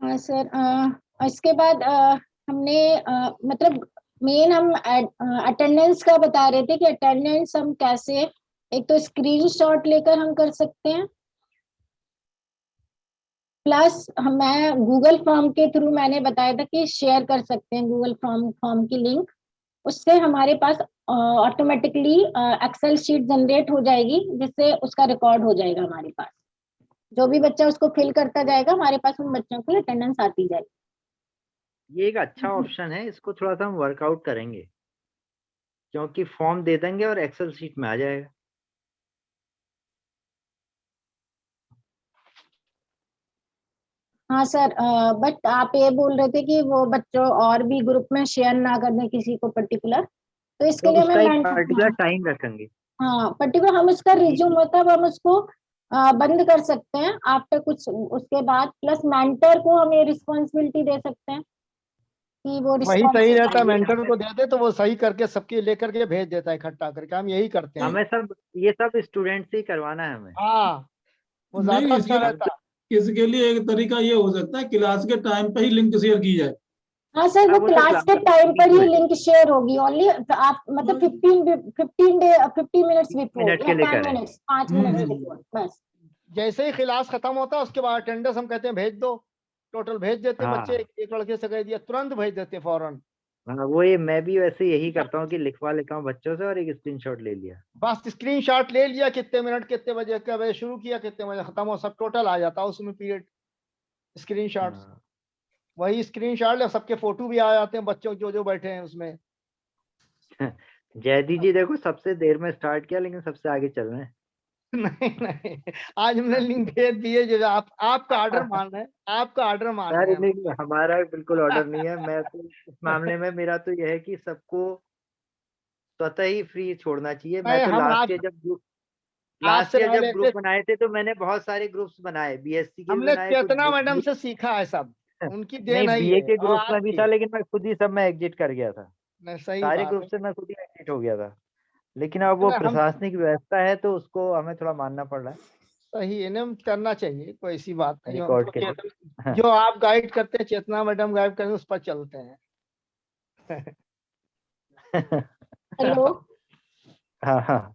हाँ सर, इसके बाद हमने मतलब मेन हम अटेंडेंस का बता रहे थे कि अटेंडेंस हम कैसे, एक तो स्क्रीनशॉट लेकर हम कर सकते हैं, प्लस मैं गूगल फॉर्म के थ्रू मैंने बताया था कि शेयर कर सकते हैं गूगल फॉर्म की लिंक। उससे हमारे पास ऑटोमेटिकली एक्सेल शीट जनरेट हो जाएगी, जिससे उसका रिकॉर्ड हो जाएगा हमारे पास। जो भी बच्चा उसको फिल करता जाएगा, हमारे पास उन बच्चों की अटेंडेंस आती जाएगी। ये एक अच्छा ऑप्शन है, इसको थोड़ा सा हम वर्कआउट करेंगे, क्योंकि फॉर्म दे देंगे और एक्सेल शीट में आ जाएगा। हाँ सर, बट आप ये बोल रहे थे कि वो बच्चों और भी ग्रुप में शेयर ना कर दें किसी को पर्टिकुलर, तो इसके तो लिए उसका एक मैं पर्टिकुलर टाइम रखेंगे। हाँ पर्टिकुलर हम उसका रिज्यूम होता है, हम उसको बंद कर सकते हैं आफ्टर कुछ उसके बाद, प्लस मेंटर को हम ये रिस्पॉन्सिबिलिटी दे सकते हैं कि वो वही सही रहता है, रिस्पॉन्सिबिलिटी। मेंटर को दे दे तो वो सही करके सबके लेकर के भेज देता है इकट्ठा करके। हम यही करते हैं। हमें सब ये सब स्टूडेंट से ही करवाना है हमें। हाँ, वो नहीं, ज्यादा अच्छा इसके रहता। इसके लिए एक तरीका ये हो सकता है, क्लास के टाइम पे ही लिंक शेयर की जाए। हाँ सर, हाँ, वो वो तो क्लास के क्लास टाइम पर ही में लिंक शेयर होगी ओनली, आप मतलब 15 मिनट्स बिफोर मिनट या के लिए 10 करें। मिनट्स 5 मिनट्स बिफोर बस। जैसे ही क्लास खत्म होता है उसके बाद अटेंडेंस हम कहते हैं भेज दो, टोटल भेज देते हैं। बच्चे हाँ एक लड़के से कह दिया, तुरंत भेज देते हैं फौरन। हाँ, वो ये मैं भी वैसे यही करता हूँ कि लिखवा लेता हूँ बच्चों से और एक स्क्रीनशॉट ले लिया। बस स्क्रीनशॉट ले लिया, कितने मिनट कितने बजे कब बजे शुरू किया, कितने बजे खत्म हो, सब टोटल आ जाता है उसमें पीरियड स्क्रीनशॉट। हाँ, वही स्क्रीनशॉट ले, सबके फोटो भी आ जाते हैं बच्चों जो जो बैठे हैं उसमें। जयदी जी देखो सबसे देर में स्टार्ट किया लेकिन सबसे आगे चल रहे हैं। नहीं नहीं, आज हमने लिंक भेज दिए, जो आपका ऑर्डर मान रहे हैं, आपका ऑर्डर मान रहे अरे हैं। नहीं, हमारा बिल्कुल ऑर्डर नहीं है। मैं तो इस मामले में मेरा तो यह है कि सबको स्वतः ही फ्री छोड़ना चाहिए। मैं नहीं, तो हम लास्ट आप ईयर जब आपसे राय जब लेते, ग्रुप बनाए थे तो मैंने बहुत सारे ग्रुप्स बनाए, बीएससी के भी हमने बनाए, कुछ चेतना मैडम से सीखा है सब, उनकी नहीं देन है बीए ये के और ग्रुप में भी आपकी था है। लेकिन मैं खुद ही सब में एग्जिट कर गया था। नहीं, सही सारे बात ग्रुप है। से मैं खुद ही एग्जिट हो गया था। लेकिन अब वो ना, हम प्रशासनिक व्यवस्था है तो उसको हमें थोड़ा मानना पड़ रहा है सही है ना, करना चाहिए, कोई ऐसी बात नहीं। हम रिकॉर्ड तो के लिए। चेतना, जो आप गाइड करते हैं, चेतना मैडम गाइड करते हैं, उस पर चलते हैं। हेलो हाँ हाँ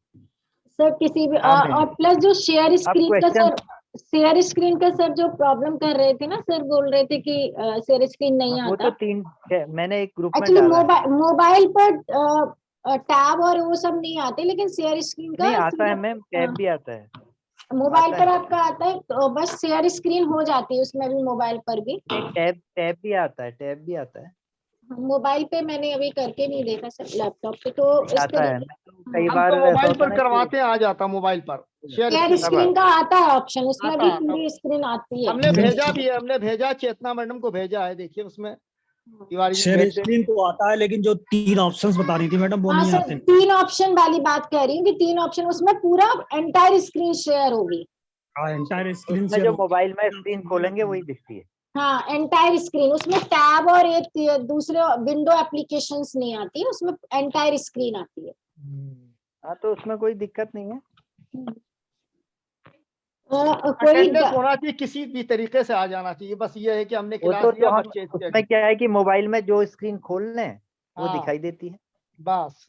सर, किसी भी हाँ और प्लस जो शेयर अब स्क्रीन का क्वेश्चन, सर, शेयर स्क्रीन का सर जो प्रॉब्लम कर रहे थे ना सर, बोल रहे थे कि शेयर स्क्रीन नहीं वो तो आता। मैंने एक ग्रुप में एक्चुअली डाला है। मोबाइल पर टैब और वो सब नहीं आते, लेकिन शेयर स्क्रीन का नहीं आता है सिर्फ मैम, टैब भी आता है। मोबाइल आता पर है, आपका आता है, तो बस शेयर स्क्रीन हो जाती है उसमें भी, मोबाइल पर भी। नहीं टैब टैब भी आता है, टैब भी आता है। मोबाइल पे मैंने अभी करके नहीं देखा सर, लैपटॉप पे तो इस आता है, तरीके। मैं तो कई हम बार तो ऐसा मोबाइल होता है पर ना कि करवाते हैं, आ जाता मोबाइल पर शेयर शेयर स्क्रीन। सब स्क्रीन का आता आता है ऑप्शन, उसमें भी आता पूरी स्क्रीन आती है। हमने भेजा भी है, हमने भेजा, चेतना मैडम को भेजा है, देखिए उसमें तिवारी जी शेयर भेजते। स्क्रीन तो आता है, लेकिन जो 3 ऑप्शंस बता रही थी मैडम वो हाँ नहीं सर, आते। 3 ऑप्शन वाली बात कह रही हूँ कि 3 ऑप्शन, उसमें पूरा एंटायर स्क्रीन शेयर होगी। हाँ, एंटायर है। स्क्रीन उसमें शेयर जो होती मोबाइल में है। स्क्रीन खोलेंगे वही दिखती है। हाँ, एंटायर स्क्रीन, उसमें टैब और एक दूसरे विंडो एप्लीकेशंस नहीं आती, उसमें एंटायर स्क्रीन आती है। हाँ तो उसमें कोई दिक्कत नहीं है। कोई अटेंडेंस होना चाहिए, किसी भी तरीके से आ जाना चाहिए, बस ये है कि हमने वो क्लास तो लिया, हम बच्चे उसमें क्या है कि मोबाइल में जो स्क्रीन खोल लें वो हाँ दिखाई देती है। बस।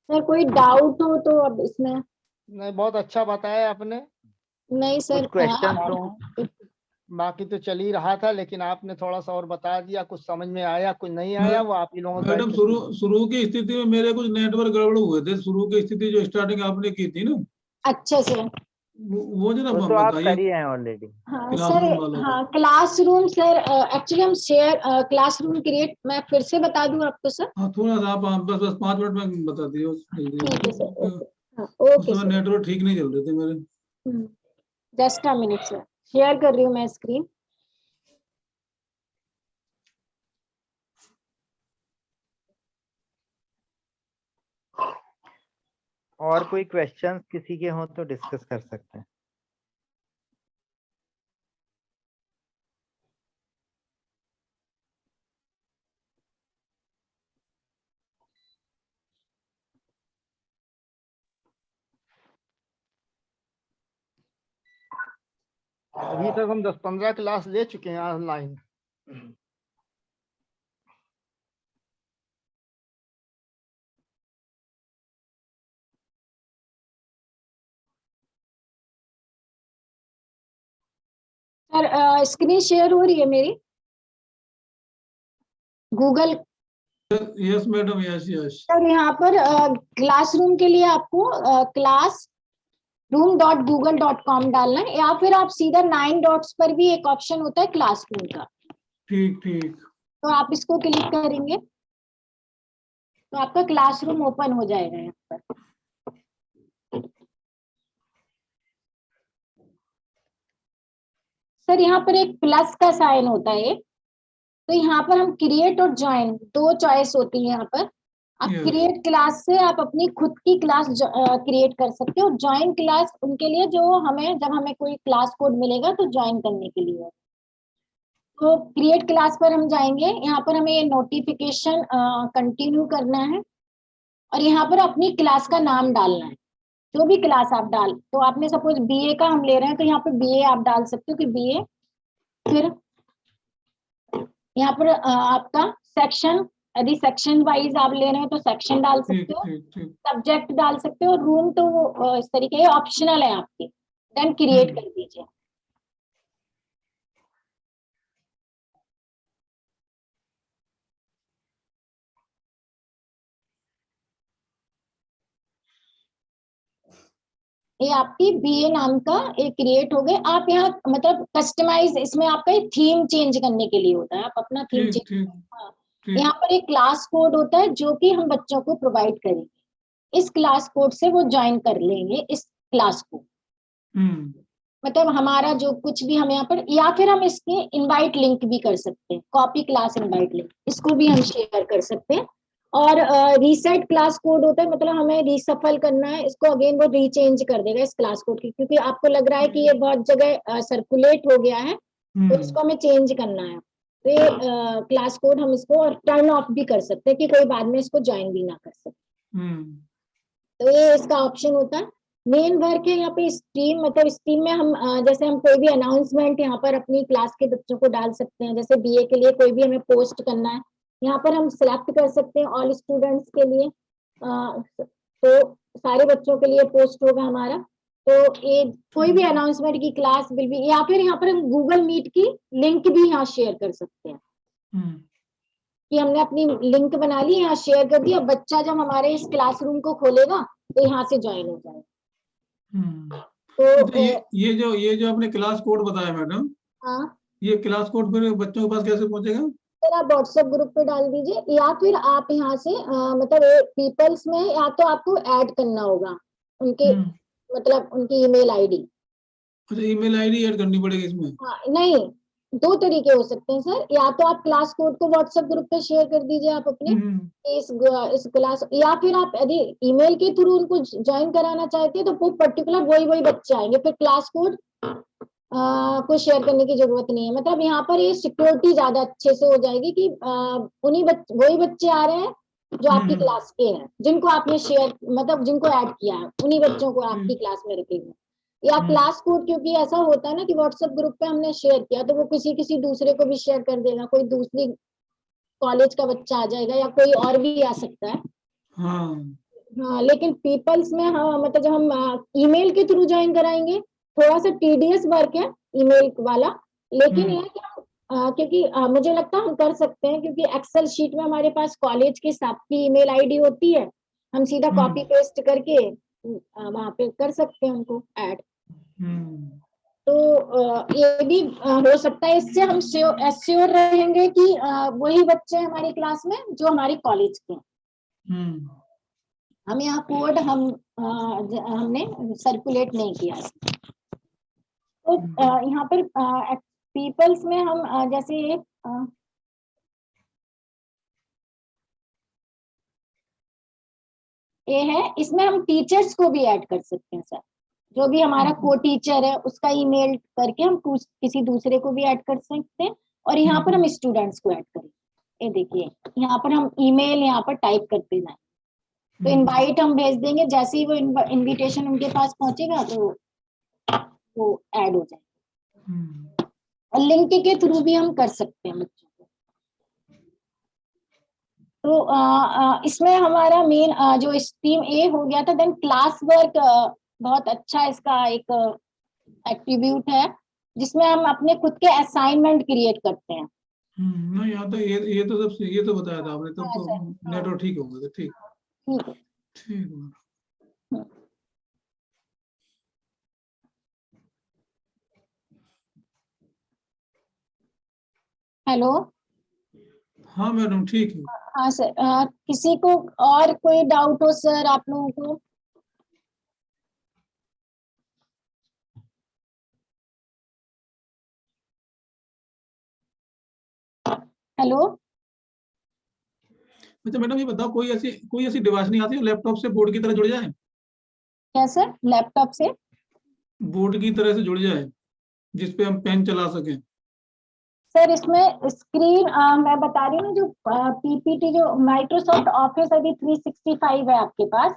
सर कोई डाउट हो तो अब इसमें। नहीं, बहुत अच्छा बताया आपने। नहीं कुछ सर, क्वेश्चन हो? बाकी तो चल ही रहा था, लेकिन आपने थोड़ा सा और बता दिया, कुछ समझ में आया, कुछ नहीं आया, वो आप ही लोगों को बैठ मैडम के शुरू शुरू की स्थिति में मेरे कुछ नेटवर्क गड़बड़ हुए थे, शुरू की स्थिति जो स्टार्टिंग आपने की थी ना, अच्छा सर। वो जरा वो तो आप बताइए कर ही हैं ऑलरेडी। हाँ सर, क्लासरूम वाला जो। हाँ क्लासरूम सर, एक्चुअली हम शेयर क्लासरूम क्रिएट, मैं फिर से बता दूं आपको सर। हाँ थोड़ा सा आप बस बस 5 मिनट में बता दिए जल्दी ठीक है सर, जल्दी। ओके। हाँ उस ओके समय सर। नेटवर्क ठीक नहीं चल रहे थे मेरे। Just a minute sir, share कर रही हूँ मैं स्क्रीन। और कोई क्वेश्चंस किसी के हो तो डिस्कस कर सकते हैं। अभी तक हम 10-15 क्लास ले चुके हैं ऑनलाइन। सर स्क्रीन शेयर हो रही है मेरी Google. Yes madam, yes yes. Sir यहाँ पर क्लासरूम के लिए आपको क्लास room.google.com डालना है, या फिर आप सीधा 9 डॉट्स पर भी एक ऑप्शन होता है क्लासरूम का, ठीक ठीक। तो आप इसको क्लिक करेंगे तो आपका क्लासरूम ओपन हो जाएगा यहाँ पर। सर यहाँ पर एक प्लस का साइन होता है, तो यहाँ पर हम क्रिएट और ज्वाइन, 2 चॉइस होती है यहाँ पर। आप यस क्रिएट क्लास से आप अपनी खुद की क्लास क्रिएट कर सकते हो। ज्वाइन क्लास उनके लिए जो हमें, जब हमें कोई क्लास कोड मिलेगा तो ज्वाइन करने के लिए। तो क्रिएट क्लास पर हम जाएंगे, यहाँ पर हमें ये नोटिफिकेशन कंटिन्यू करना है और यहाँ पर अपनी क्लास का नाम डालना है, जो भी क्लास आप डाल, तो आपने सपोज बीए का हम ले रहे हैं तो यहाँ पे बीए आप डाल सकते हो कि बीए। फिर यहाँ पर आपका सेक्शन, यदि सेक्शन वाइज आप ले रहे हैं तो सेक्शन डाल ठीक सकते हो, ठीक ठीक। सब्जेक्ट डाल सकते हो, रूम तो वो इस तरीके ऑप्शनल है आपके। देन क्रिएट कर दीजिए। ये आपकी BA नाम का एक क्रिएट हो गए। आप यहाँ मतलब कस्टमाइज, इसमें आपका एक थीम चेंज करने के लिए होता है, आप अपना थीम ठीक चेंज। ठीक ठीक। यहाँ पर एक क्लास कोड होता है जो कि हम बच्चों को प्रोवाइड करेंगे। इस क्लास कोड से वो ज्वाइन कर लेंगे इस क्लास को। मतलब हमारा जो कुछ भी हम यहाँ पर, या फिर हम इसके इनवाइट लिंक भी कर सकते हैं, कॉपी क्लास इनवाइट लिंक, इसको भी हम शेयर कर सकते हैं। और रीसेट क्लास कोड होता है, मतलब हमें रीसफल करना है इसको, अगेन वो रीचेंज कर देगा इस क्लास कोड की, क्योंकि आपको लग रहा है कि ये बहुत जगह सर्कुलेट हो गया है, तो इसको हमें चेंज करना है। तो ये क्लास कोड हम इसको और टर्न ऑफ भी कर सकते हैं कि कोई बाद में इसको ज्वाइन भी ना कर सके। तो ये इसका ऑप्शन होता है। मेन वर्क है यहाँ पे स्ट्रीम, मतलब स्ट्रीम में हम जैसे हम कोई भी अनाउंसमेंट यहाँ पर अपनी क्लास के बच्चों को डाल सकते हैं। जैसे BA के लिए कोई भी हमें पोस्ट करना है, यहाँ पर हम सिलेक्ट कर सकते हैं ऑल स्टूडेंट्स के लिए, तो सारे बच्चों के लिए पोस्ट होगा हमारा। तो ये कोई भी अनाउंसमेंट की क्लास विल बी, या फिर यहाँ पर हम गूगल मीट की लिंक भी यहाँ शेयर कर सकते हैं कि हमने अपनी लिंक बना ली, यहाँ शेयर कर दिया, बच्चा जब हमारे इस क्लासरूम को खोलेगा तो यहाँ से ज्वाइन हो जाएगा। तो ये जो आपने क्लास कोड बताया मैडम, हाँ, ये क्लास कोड फिर बच्चों के पास कैसे पहुंचेगा? फिर आप व्हाट्सएप ग्रुप पे डाल दीजिए, या फिर आप यहाँ से मतलब पीपल्स में, या तो आपको ऐड करना होगा उनके मतलब उनकी ईमेल आईडी। अच्छा, ईमेल आईडी ऐड करनी पड़ेगी इसमें? हाँ, नहीं, दो तरीके हो सकते हैं सर। या तो आप क्लास कोड को व्हाट्सएप ग्रुप पे शेयर कर दीजिए आप अपनी इस क्लास, या फिर आप यदि ईमेल के थ्रू उनको ज्वाइन कराना चाहते हैं तो वो पर्टिकुलर वही बच्चे आएंगे, फिर क्लास कोड को शेयर करने की जरूरत नहीं है। मतलब यहाँ पर ये सिक्योरिटी ज्यादा अच्छे से हो जाएगी कि वही बच्चे आ रहे हैं जो आपकी क्लास के हैं, जिनको आपने शेयर मतलब जिनको ऐड किया है, उन्हीं बच्चों को आपकी क्लास में रखेंगे। या क्लास कोड, क्योंकि ऐसा होता है ना कि व्हाट्सएप ग्रुप पे हमने शेयर किया तो वो किसी दूसरे को भी शेयर कर देगा, कोई दूसरी कॉलेज का बच्चा आ जाएगा या कोई और भी आ सकता है। हाँ, लेकिन पीपल्स में हाँ मतलब जब हम ईमेल के थ्रू ज्वाइन कराएंगे, थोड़ा सा टीडीएस वर्क है ईमेल वाला, लेकिन यह क्योंकि मुझे लगता है हम कर सकते हैं, क्योंकि एक्सेल शीट में हमारे पास कॉलेज के सबकी ईमेल आईडी होती है, हम सीधा कॉपी पेस्ट करके वहां पे कर सकते हैं उनको ऐड। तो ये भी हो सकता है, इससे हम श्योर रहेंगे कि वही बच्चे हमारी क्लास में जो हमारे कॉलेज के हैं। हम यहाँ कोड हमने सर्कुलेट नहीं किया। तो यहाँ पर पीपल्स में हम जैसे ये है, इसमें हम टीचर्स को भी ऐड कर सकते हैं सर। जो भी हमारा को टीचर है उसका ईमेल करके हम किसी दूसरे को भी ऐड कर सकते हैं, और यहाँ पर हम स्टूडेंट्स को ऐड करें। ये देखिए यहाँ पर हम ईमेल यहाँ पर टाइप करते जाएं, तो इनवाइट हम भेज देंगे, जैसे ही वो इनविटेशन उनके पास पहुंचेगा तो वो ऐड हो जाएगा। और लिंक के थ्रू भी हम कर सकते हैं बच्चों को। तो इसमें हमारा मेन जो स्ट्रीम ए हो गया था। देन क्लास वर्क बहुत अच्छा इसका एक एक्टिव्यूट है, जिसमें हम अपने खुद के असाइनमेंट क्रिएट करते हैं। नहीं, यहाँ तो ये तो सब ये तो बताया था आपने, तो नेटवर्क ठीक होगा तो ठीक ठीक। हेलो, हाँ मैडम ठीक है। हाँ सर, किसी को और कोई डाउट हो सर आप लोगों को? हेलो, अच्छा मैडम ये बताओ, कोई ऐसी डिवाइस नहीं आती लैपटॉप से बोर्ड की तरह जुड़ जाए? क्या सर? लैपटॉप से बोर्ड की तरह से जुड़ जाए जिसपे हम पेन चला सकें? सर इसमें स्क्रीन मैं बता रही हूँ, जो पीपीटी जो माइक्रोसॉफ्ट ऑफिस अभी 365 है आपके पास,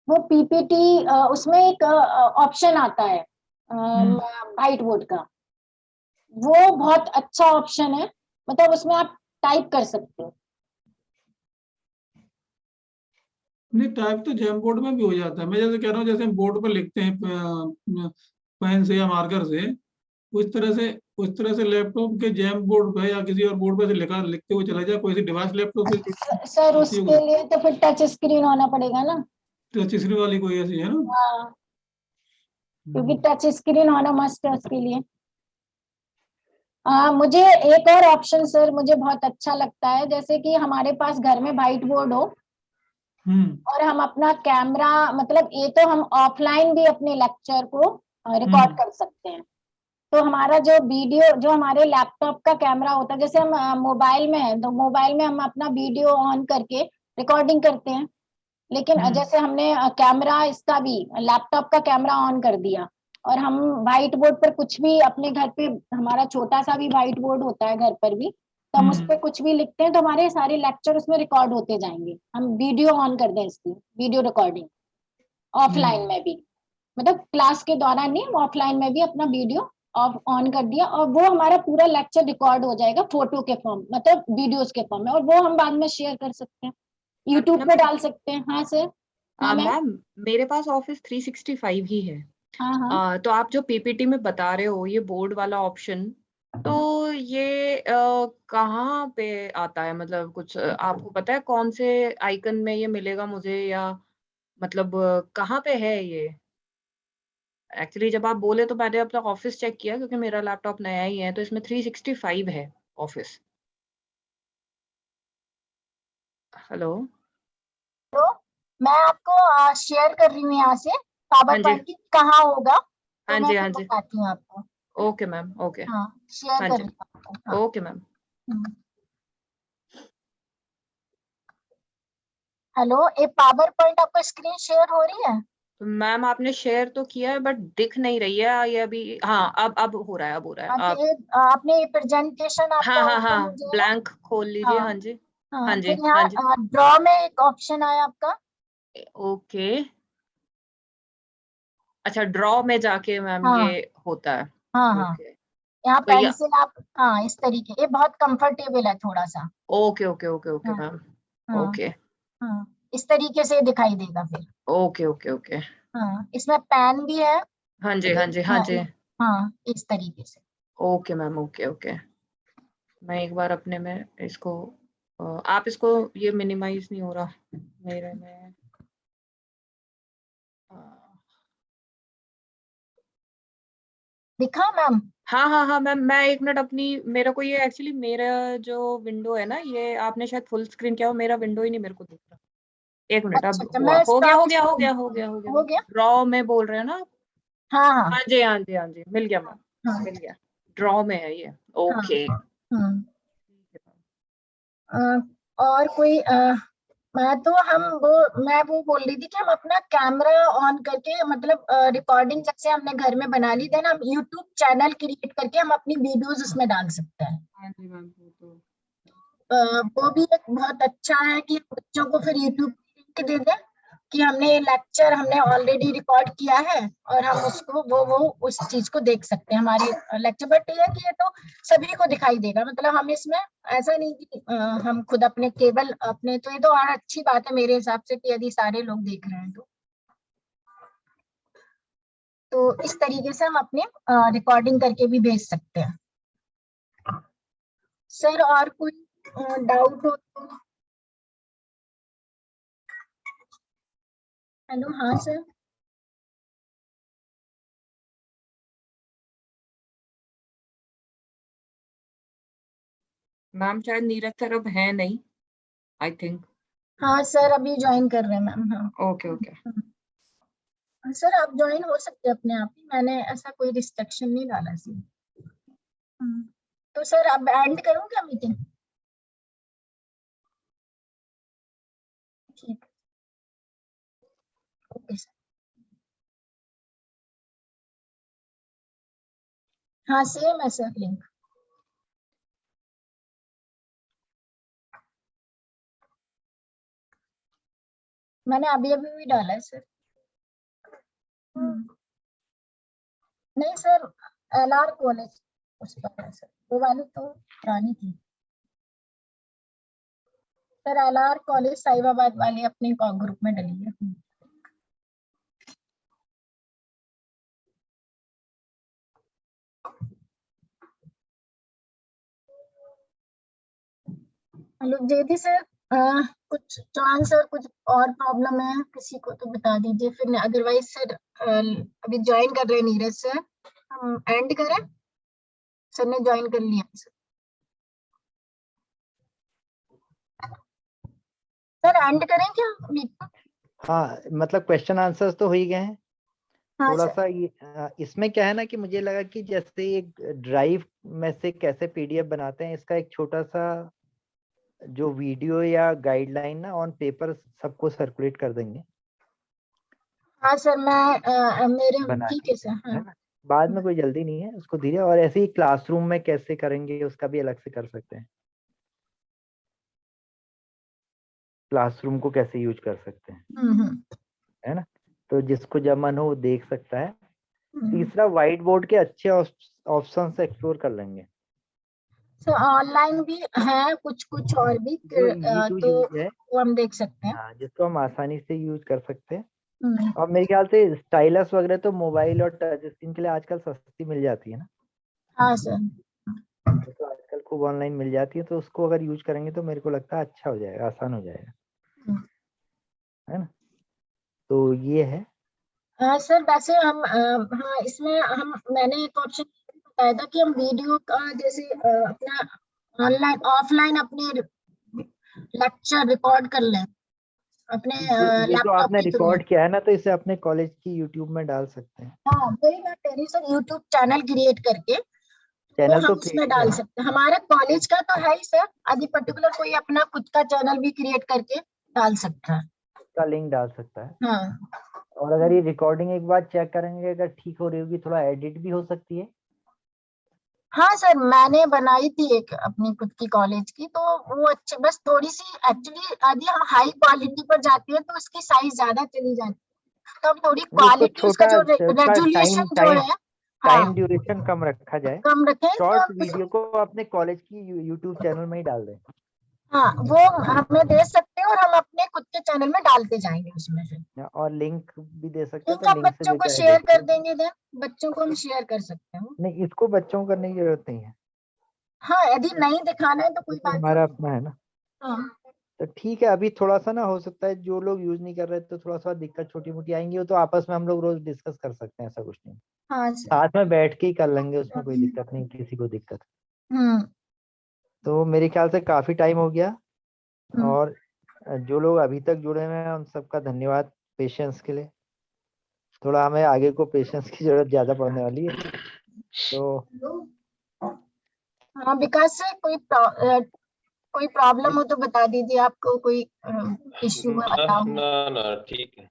वो पीपीटी उसमें एक ऑप्शन आता है व्हाइट बोर्ड का, वो बहुत अच्छा ऑप्शन है। मतलब उसमें आप टाइप कर सकते हो। नहीं, टाइप तो जैम बोर्ड में भी हो जाता है। मैं जैसे कह रहा हूँ, जैसे हम बोर्ड पर लिखते हैं पेन से या मार्कर से, उस तरह से लैपटॉप के जैम बोर्ड पे या किसी और बोर्ड पे से लिखते हुए चला जाए कोई सी डिवाइस लैपटॉप से। सर उसके लिए तो फिर टच स्क्रीन होना पड़ेगा ना। टच स्क्रीन वाली कोई ऐसी है ना? हाँ, क्योंकि टच स्क्रीन होना मस्ट है उसके लिए। मुझे एक और ऑप्शन सर मुझे बहुत अच्छा लगता है, जैसे कि हमारे पास घर में व्हाइट बोर्ड हो और हम अपना कैमरा, मतलब ये तो हम ऑफलाइन भी अपने लेक्चर को रिकॉर्ड कर सकते हैं। तो हमारा जो वीडियो, जो हमारे लैपटॉप का कैमरा होता है, जैसे हम मोबाइल में है तो मोबाइल में हम अपना वीडियो ऑन करके रिकॉर्डिंग करते हैं, लेकिन जैसे हमने कैमरा इसका भी लैपटॉप का कैमरा ऑन कर दिया और हम व्हाइट बोर्ड पर कुछ भी अपने घर पे, हमारा छोटा सा भी व्हाइट बोर्ड होता है घर पर भी, तो हम उस पर कुछ भी लिखते हैं तो हमारे सारे लेक्चर उसमें रिकॉर्ड होते जाएंगे। हम वीडियो ऑन कर दें इसकी वीडियो रिकॉर्डिंग ऑफलाइन में भी, मतलब क्लास के दौरान नहीं, ऑफलाइन में भी अपना वीडियो ऑन कर दिया और वो हमारा पूरा लेक्चर रिकॉर्ड हो जाएगा फोटो के फॉर्म, मतलब वीडियोस के फॉर्म में, और वो हम बाद में शेयर कर सकते हैं, यूट्यूब पे डाल सकते हैं। हाँ सर। हाँ मैम मेरे पास ऑफिस 365 ही है। हाँ। तो आप जो पीपीटी में बता रहे हो ये बोर्ड वाला ऑप्शन, तो ये कहाँ पे आता है? मतलब कुछ आपको पता है कौन से आइकन में ये मिलेगा मुझे, या मतलब कहाँ पे है ये? एक्चुअली जब आप बोले तो मैंने अपना ऑफिस चेक किया, क्योंकि मेरा लैपटॉप नया ही है, तो इसमें 365 है ऑफिस। हेलो, तो मैं आपको शेयर कर रही हूँ यहाँ से पावर हाँ जी, पॉइंट कहाँ होगा, तो हाँ मैं जी, फिर हाँ जी, बताती हूँ आपको। ओके मैम, ओके, हाँ शेयर हाँ कर जी, रही हूँ आपको। हाँ। Okay ma'am. हेलो, ये पावर पॉइंट आपका स्क्रीन शेयर हो रही है? मैम आपने शेयर तो किया है बट दिख नहीं रही है ये अभी। हाँ, अब हो रहा है, अब हो रहा है। हाँ, आप, तो ये आपने ये प्रेजेंटेशन हाँ आपका हाँ ओपन हो हाँ, जाएगा। ब्लैंक खोल लीजिए। हाँ हाँ जी, हाँ हाँ, जी, फिर हाँ जी, यहाँ ड्रॉ में एक ऑप्शन आया आपका। ओके। अच्छा, ड्रॉ में जाके मैम हाँ ये होता है? हाँ हाँ, ओके, यहाँ तो ये, पेंसिल आप, हाँ इस तरीके, ये बहुत कंफर्टेबल है थोड़ा सा। ओके ओके ओके ओके हाँ मैम, हाँ ओके हाँ, इस तरीके से दिखाई देगा फिर। ओके ओके ओके, हाँ, इसमें पेन भी है। हाँ जी, हाँ जी, हाँ हाँ जी, हाँ, इस तरीके से। Okay ma'am, okay okay. मैं एक बार अपने में इसको आप इसको, ये मिनिमाइज नहीं हो रहा मेरे में। दिखा मैम? हाँ हाँ हाँ मैम, मैं एक मिनट अपनी, मेरे को ये एक्चुअली मेरा जो विंडो है ना, ये आपने शायद फुल स्क्रीन किया हो, मेरा विंडो ही नहीं मेरे को दिख रहा। एक मिनट, अच्छा अब अच्छा, हुआ, मैं हो गया स्टॉप हो गया हो स्क्रीन। गया हो गया हो गया हो गया। ड्रॉ में बोल रहे हैं ना आप? हाँ हाँ हाँ जी, हाँ जी, हाँ जी, मिल गया मैम, हाँ मिल गया, ड्रॉ में है ये, हाँ। ओके। हम्म। और कोई मैं तो हम वो मैं वो बोल रही थी कि हम अपना कैमरा ऑन करके, मतलब रिकॉर्डिंग जैसे हमने घर में बना ली, देन हम यूट्यूब चैनल क्रिएट करके हम अपनी वीडियोस उसमें डाल सकते हैं। हाँ जी मैम, वो तो, वो भी एक बहुत अच्छा है कि बच्चों को फिर यूट्यूब लिंक दे दें कि हमने ये लेक्चर हमने ऑलरेडी रिकॉर्ड किया है और हम उसको वो उस चीज को देख सकते हैं हमारे लेक्चर। बट ये है कि ये तो सभी को दिखाई देगा, मतलब हम इसमें ऐसा नहीं कि हम खुद अपने केवल अपने, तो ये तो और अच्छी बात है मेरे हिसाब से कि यदि सारे लोग देख रहे हैं तो इस तरीके से हम अपने रिकॉर्डिंग करके भी भेज सकते हैं। सर और कोई डाउट हो तो? हेलो, हाँ सर। मैम शायद नीरज सर अब है नहीं, आई थिंक। हाँ सर, अभी ज्वाइन कर रहे हैं मैम। हाँ ओके ओके, सर, आप ज्वाइन हो सकते हैं अपने आप ही, मैंने ऐसा कोई रिस्ट्रिक्शन नहीं डाला सर। तो सर अब एंड करूँ क्या मीटिंग? ठीक, ओके सर। हाँ सेम है सर लिंक, मैंने अभी अभी भी डाला है सर। नहीं सर, LR कॉलेज उस पर है सर, वो वाली तो पुरानी थी सर। LR कॉलेज साहिबाबाद वाली अपने ग्रुप में डली है। हेलो जेदी सर। कुछ चांद सर कुछ और प्रॉब्लम है किसी को तो बता दीजिए, फिर अदरवाइज सर अभी ज्वाइन कर रहे हैं नीरज सर, हम एंड करें? सर ने ज्वाइन कर लिया सर। सर एंड करें क्या मीटिंग? हाँ मतलब क्वेश्चन आंसर्स तो हो ही गए हैं। हाँ थोड़ा सर। सा ये इसमें क्या है ना कि मुझे लगा कि जैसे एक ड्राइव में से कैसे पीडीएफ बनाते हैं, इसका एक छोटा सा जो वीडियो या गाइडलाइन ना ऑन पेपर सबको सर्कुलेट कर देंगे। हाँ सर मैं मेरे बना ठीक के, है सर। है हाँ ना, बाद में कोई जल्दी नहीं है उसको धीरे, और ऐसे ही क्लासरूम में कैसे करेंगे उसका भी अलग से कर सकते हैं, क्लासरूम को कैसे यूज कर सकते हैं, है ना, तो जिसको जब मन हो वो देख सकता है। तीसरा व्हाइट बोर्ड के अच्छे ऑप्शन से एक्सप्लोर कर लेंगे। सर ऑनलाइन भी है कुछ कुछ और भी जो इजी टू तो यूज है, वो हम देख सकते हैं। हाँ, जिसको हम आसानी से यूज कर सकते हैं। हम्म, और मेरे ख्याल से स्टाइलस वगैरह तो मोबाइल और टच स्क्रीन के लिए आजकल सस्ती मिल जाती है ना, हाँ सर। तो आजकल खूब ऑनलाइन मिल जाती है, तो उसको अगर यूज करेंगे तो मेरे को लगता है अच्छा हो जाएगा, आसान हो जाएगा, है ना, तो ये है। हाँ सर वैसे हम हाँ इसमें हम मैंने एक ऑप्शन बताया था कि हम वीडियो का जैसे अपना ऑनलाइन ऑफलाइन अपने लेक्चर रिकॉर्ड कर लें अपने ये जो लैपटॉप आपने के थ्रू। रिकॉर्ड किया है ना, तो इसे अपने कॉलेज की यूट्यूब में डाल सकते हैं। हाँ वही बात कह रही हूँ सर, यूट्यूब चैनल क्रिएट करके वो चैनल हम तो उसमें क्रिएट है डाल ना, सकते हैं। हमारे कॉलेज का तो है ही सर, यदि पर्टिकुलर कोई अपना खुद का चैनल भी क्रिएट करके डाल सकता है। उसका लिंक डाल सकता है। हाँ और अगर ये रिकॉर्डिंग एक बार चेक करेंगे, अगर ठीक हो रही होगी, थोड़ा एडिट भी हो सकती है। हाँ सर मैंने बनाई थी एक अपनी खुद की कॉलेज की, तो वो अच्छे बस थोड़ी सी एक्चुअली यदि हम हाई क्वालिटी पर जाती है तो उसकी साइज ज्यादा चली जाती है, तो हम थोड़ी नहीं, उसको क्वालिटी उसका जो उसका टाइम रेजोल्यूशन जो टाइम है हाँ टाइम ड्यूरेशन कम रखा जाए। कम रखें तो शॉर्ट हम वीडियो को अपने कॉलेज की यूट्यूब चैनल में ही डाल दें। हाँ वो हमें दे सकते हैं और हम अपने खुद के चैनल में डालते जाएंगे उसमें से। और लिंक भी दे सकते हैं, ठीक तो है, लिंक से बच्चों को देकर शेयर एडिट कर कर। देंगे दें, बच्चों को हम शेयर कर सकते हैं। नहीं, इसको बच्चों को करने की जरूरत नहीं है, हाँ यदि नहीं दिखाना है तो कोई ये तो बात हमारा नहीं। अपना है ना। हाँ तो ठीक है, अभी थोड़ा सा ना हो सकता है जो लोग यूज नहीं कर रहे तो थोड़ा सा दिक्कत छोटी मोटी आएंगी, वो तो आपस में हम लोग रोज डिस्कस कर सकते हैं, ऐसा कुछ नहीं। हाँ सर। साथ में बैठ के ही कर लेंगे, उसमें कोई दिक्कत नहीं, किसी को दिक्कत। हम्म तो मेरे ख्याल से काफी टाइम हो गया, हम्म। और जो लोग अभी तक जुड़े हुए हैं उन सबका धन्यवाद पेशेंस के लिए। थोड़ा हमें आगे को पेशेंस की जरूरत ज्यादा पड़ने वाली है, तो हाँ विकास से कोई प्रॉब्लम हो तो बता दीजिए, आपको कोई इश्यू है बताओ। ना ठीक है,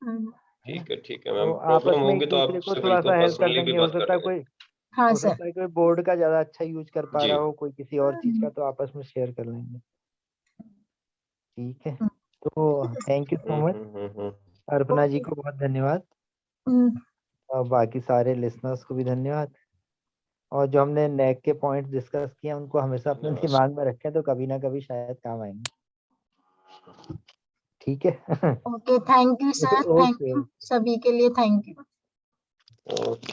हम्म, ठीक है तो मैम, आपस प्रॉब्लम में होगी एक तो दूसरे को आपसे थोड़ा बिल्कुल सा हेल्प कर पर्सनली भी देंगे। हो बात सकता है करेंगे। हाँ हो सर। सकता है कोई बोर्ड का ज्यादा अच्छा यूज कर पा जी। रहा हो, कोई किसी और चीज का, तो आपस में शेयर कर लेंगे। ठीक है, तो thank you so much. Arpana ji को बहुत धन्यवाद, हम्म, और बाकी सारे लिसनर्स को भी धन्यवाद। और जो हमने नेक के पॉइंट्स डिस्कस किए हैं उनको हमेशा अपने दिमाग में रखें, तो कभी ना कभी शायद काम आएंगे। ठीक है। Okay thank you sir, thank okay. You सभी के लिए, थैंक यू। ओके।